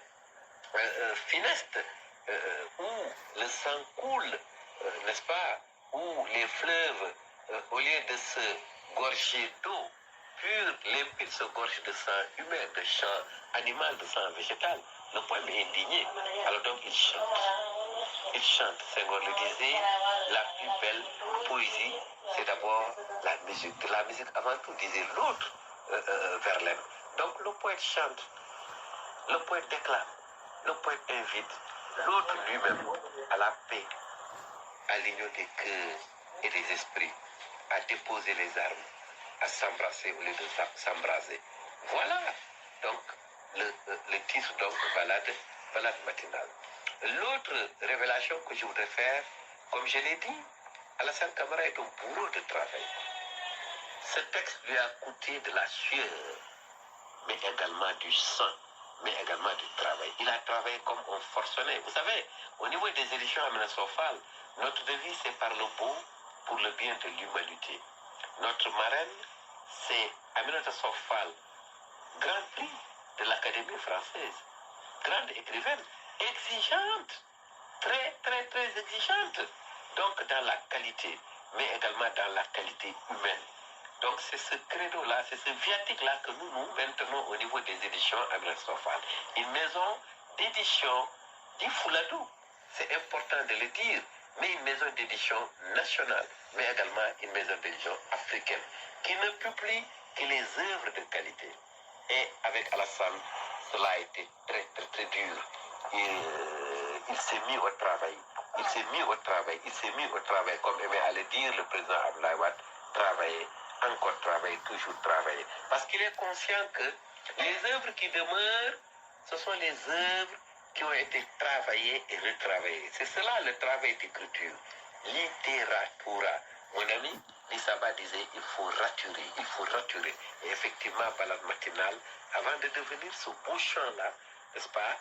funeste où le sang coule, n'est-ce pas, où les fleuves, au lieu de se gorger d'eau pure, limpide, se gorgent de sang humain, de sang animal, de sang végétal. Le poème est indigné. Alors donc il chante. Il chante. Senghor le disait, la plus belle poésie, c'est d'abord la musique. La musique avant tout, disait l'autre Verlaine. Donc le poète chante, le poète déclame, le poète invite l'autre lui-même à la paix, à l'union des cœurs et des esprits, à déposer les armes, à s'embrasser au lieu de s'embraser. Voilà donc le titre donc balade matinale. L'autre révélation que je voudrais faire, comme je l'ai dit, Alassane Camara est un bourreau de travail. Ce texte lui a coûté de la sueur, mais également du sang, mais également du travail. Il a travaillé comme un forcené. Vous savez, au niveau des éditions Amina Sofal, notre devise c'est par le beau pour le bien de l'humanité. Notre marraine, c'est Aminata Sofal, grand prix de l'Académie française, grande écrivaine, exigeante, très exigeante, donc dans la qualité, mais également dans la qualité humaine. Donc c'est ce credo-là, c'est ce viatique-là que nous maintenons au niveau des éditions Aminata Sofal. Une maison d'édition du Fouladou, c'est important de le dire, mais une maison d'édition nationale, mais également une maison d'édition africaine, qui ne publie que les œuvres de qualité. Et avec Alassane, cela a été très dur. Il s'est mis au travail. Il s'est mis au travail, comme aimait à le dire le président Abdoulaye Wade, travailler, encore travailler, toujours travailler. Parce qu'il est conscient que les œuvres qui demeurent, ce sont les œuvres qui ont été travaillées et retravaillées. C'est cela le travail d'écriture. Littératura. Mon ami Lissaba disait, il faut raturer. Et effectivement, balade matinale, avant de devenir ce beau chant-là, n'est-ce pas,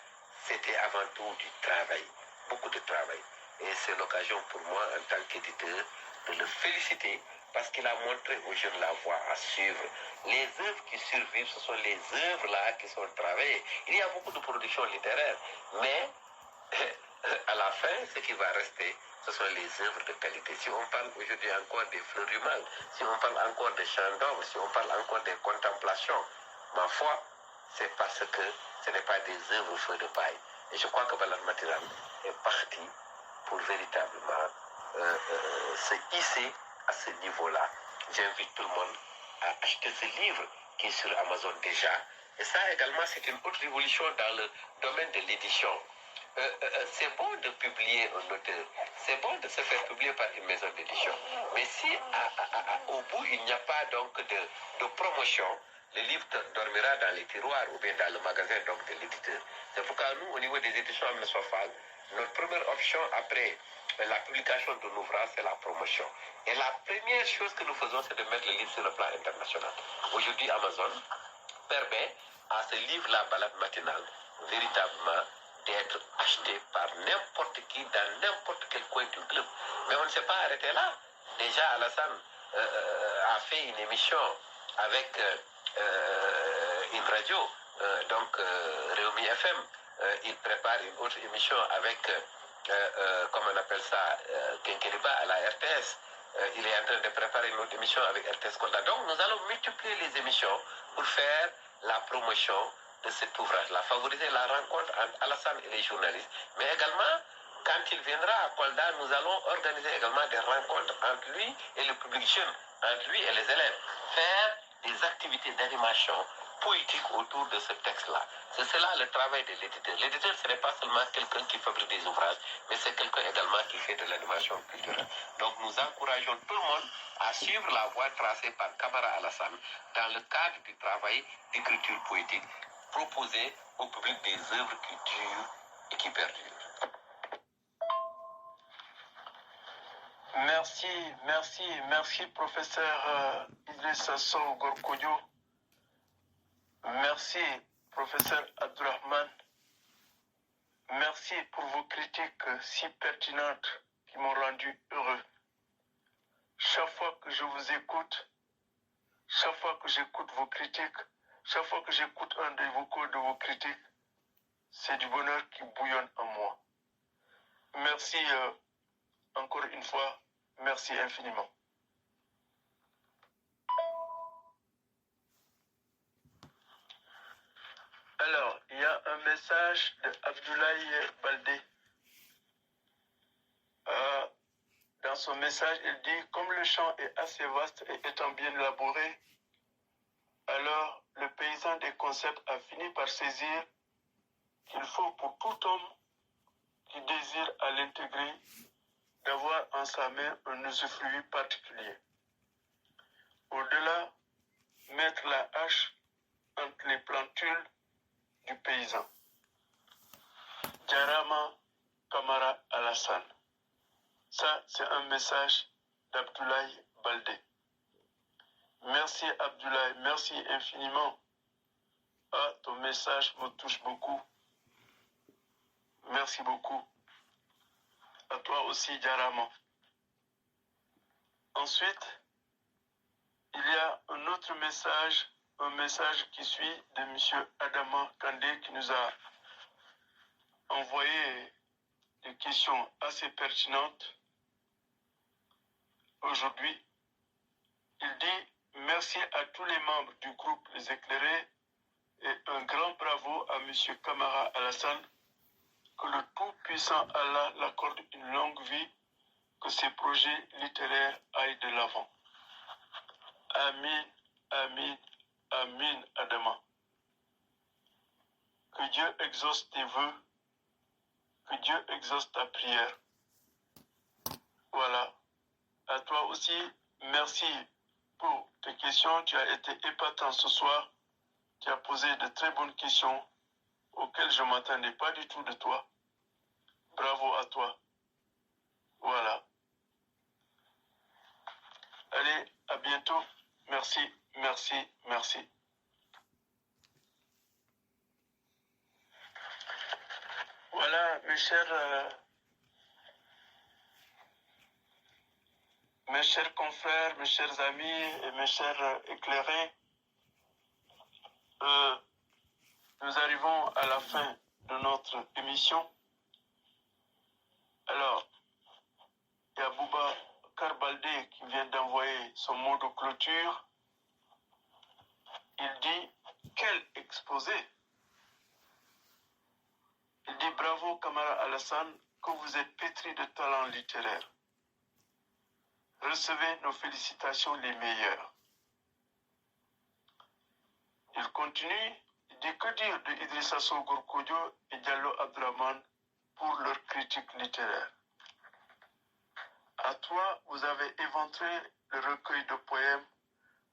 c'était avant tout du travail, beaucoup de travail. Et c'est l'occasion pour moi, en tant qu'éditeur, de le féliciter parce qu'il a montré aux jeunes la voie à suivre. Les œuvres qui survivent, ce sont les œuvres-là qui sont travaillées. Il y a beaucoup de productions littéraires, mais à la fin, ce qui va rester, ce sont les œuvres de qualité. Si on parle aujourd'hui encore des fleurs du mal, si on parle encore des chants d'ombre, si on parle encore des contemplations, ma foi, c'est parce que ce n'est pas des œuvres feu de paille. Et je crois que Balade Matinale est parti pour véritablement se hisser à ce niveau-là. J'invite tout le monde à acheter ce livre qui est sur Amazon déjà. Et ça également, c'est une autre révolution dans le domaine de l'édition. C'est bon de publier un auteur, c'est bon de se faire publier par une maison d'édition. Mais si au bout, il n'y a pas donc de promotion, le livre dormira dans les tiroirs ou bien dans le magasin donc, de l'éditeur. C'est pourquoi nous, au niveau des éditions Amina Sofal, notre première option après la publication de l'ouvrage, c'est la promotion. Et la première chose que nous faisons, c'est de mettre le livre sur le plan international. Aujourd'hui, Amazon permet à ce livre-là, Balade Matinale, véritablement d'être acheté par n'importe qui dans n'importe quel coin du club. Mais on ne s'est pas arrêté là. Déjà, Alassane a fait une émission avec une radio, donc Réumi FM. Il prépare une autre émission avec, comment on appelle ça, Kenkeliba à la RTS. Il est en train de préparer une autre émission avec RTS Kolda. Donc nous allons multiplier les émissions pour faire la promotion de cet ouvrage-là, favoriser la rencontre entre Alassane et les journalistes, mais également, quand il viendra à Kolda, nous allons organiser également des rencontres entre lui et le public jeune, entre lui et les élèves, faire des activités d'animation politique autour de ce texte-là. C'est cela le travail de l'éditeur. L'éditeur, ce n'est pas seulement quelqu'un qui fabrique des ouvrages, mais c'est quelqu'un également qui fait de l'animation culturelle. Donc nous encourageons tout le monde à suivre la voie tracée par Kamara Alassane dans le cadre du travail d'écriture poétique, proposer au public des œuvres qui durent et qui perdurent. Merci professeur Idrissa Sow Gorkodjo. Merci professeur Abdurrahman. Merci pour vos critiques si pertinentes qui m'ont rendu heureux. Chaque fois que je vous écoute, chaque fois que j'écoute vos critiques, chaque fois que j'écoute un des vocaux de vos critiques, c'est du bonheur qui bouillonne en moi. Merci encore une fois, merci infiniment. Alors, il y a un message de Abdoulaye Baldé. Dans son message, il dit « Comme le champ est assez vaste et étant bien élaboré, alors le paysan des concepts a fini par saisir qu'il faut pour tout homme qui désire à l'intégrer d'avoir en sa main un usufruit particulier. Au-delà, mettre la hache entre les plantules du paysan. » Jarama Kamara Alassane. Ça, c'est un message d'Abdoulaye Baldé. Merci Abdoulaye, merci infiniment. Ah, ton message me touche beaucoup. Merci beaucoup. À toi aussi, Jarama. Ensuite, il y a un autre message, un message qui suit de M. Adama Kandé qui nous a envoyé des questions assez pertinentes. Aujourd'hui, il dit « Merci à tous les membres du groupe Les Éclairés et un grand bravo à M. Kamara Alassane, que le Tout-Puissant Allah l'accorde une longue vie, que ses projets littéraires aillent de l'avant. Amin, Amin, Amin, Adama. Que Dieu exauce tes vœux, que Dieu exauce ta prière. Voilà. À toi aussi, merci pour tes questions. Tu as été épatant ce soir. Tu as posé de très bonnes questions auxquelles je ne m'attendais pas du tout de toi. Bravo à toi. Voilà. Allez, à bientôt. Merci, merci, merci. Voilà, mes chers confrères, mes chers amis et mes chers éclairés, nous arrivons à la fin de notre émission. Alors, il y a Bouba Karbaldé qui vient d'envoyer son mot de clôture. Il dit « Quel exposé !» Il dit « Bravo Kamara Alassane, que vous êtes pétri de talent littéraire. Recevez nos félicitations les meilleures. » Il continue, il dit « Que dire de Idrissa Sow Gorkodjo et Diallo Abdurrahman pour leur critique littéraire. À toi, vous avez éventré le recueil de poèmes,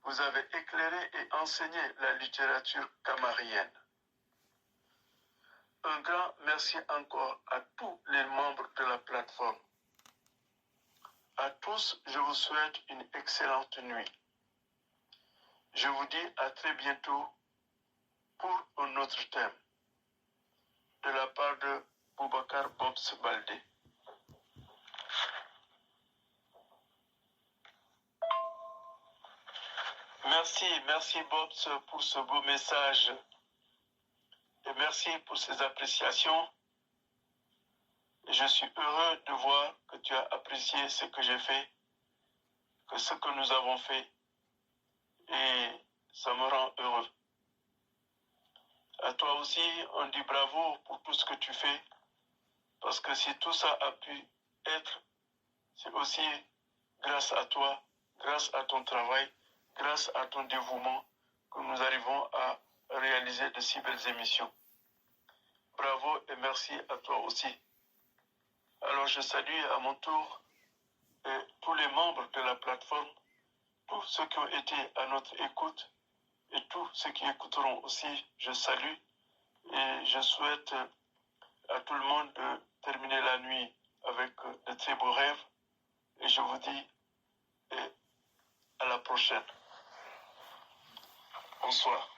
vous avez éclairé et enseigné la littérature camarienne. Un grand merci encore à tous les membres de la plateforme. À tous, je vous souhaite une excellente nuit. Je vous dis à très bientôt pour un autre thème. De la part de Boubacar Bobs Baldé. Merci. Merci Bobs pour ce beau message. Et merci pour ces appréciations. Et je suis heureux de voir que tu as apprécié ce que j'ai fait, que ce que nous avons fait. Et ça me rend heureux. À toi aussi, on dit bravo pour tout ce que tu fais. Parce que si tout ça a pu être, c'est aussi grâce à toi, grâce à ton travail, grâce à ton dévouement que nous arrivons à réaliser de si belles émissions. Bravo et merci à toi aussi. Alors je salue à mon tour tous les membres de la plateforme, tous ceux qui ont été à notre écoute et tous ceux qui écouteront aussi, je salue et je souhaite à tout le monde de terminer la nuit avec de très beaux rêves et je vous dis à la prochaine. Bonsoir.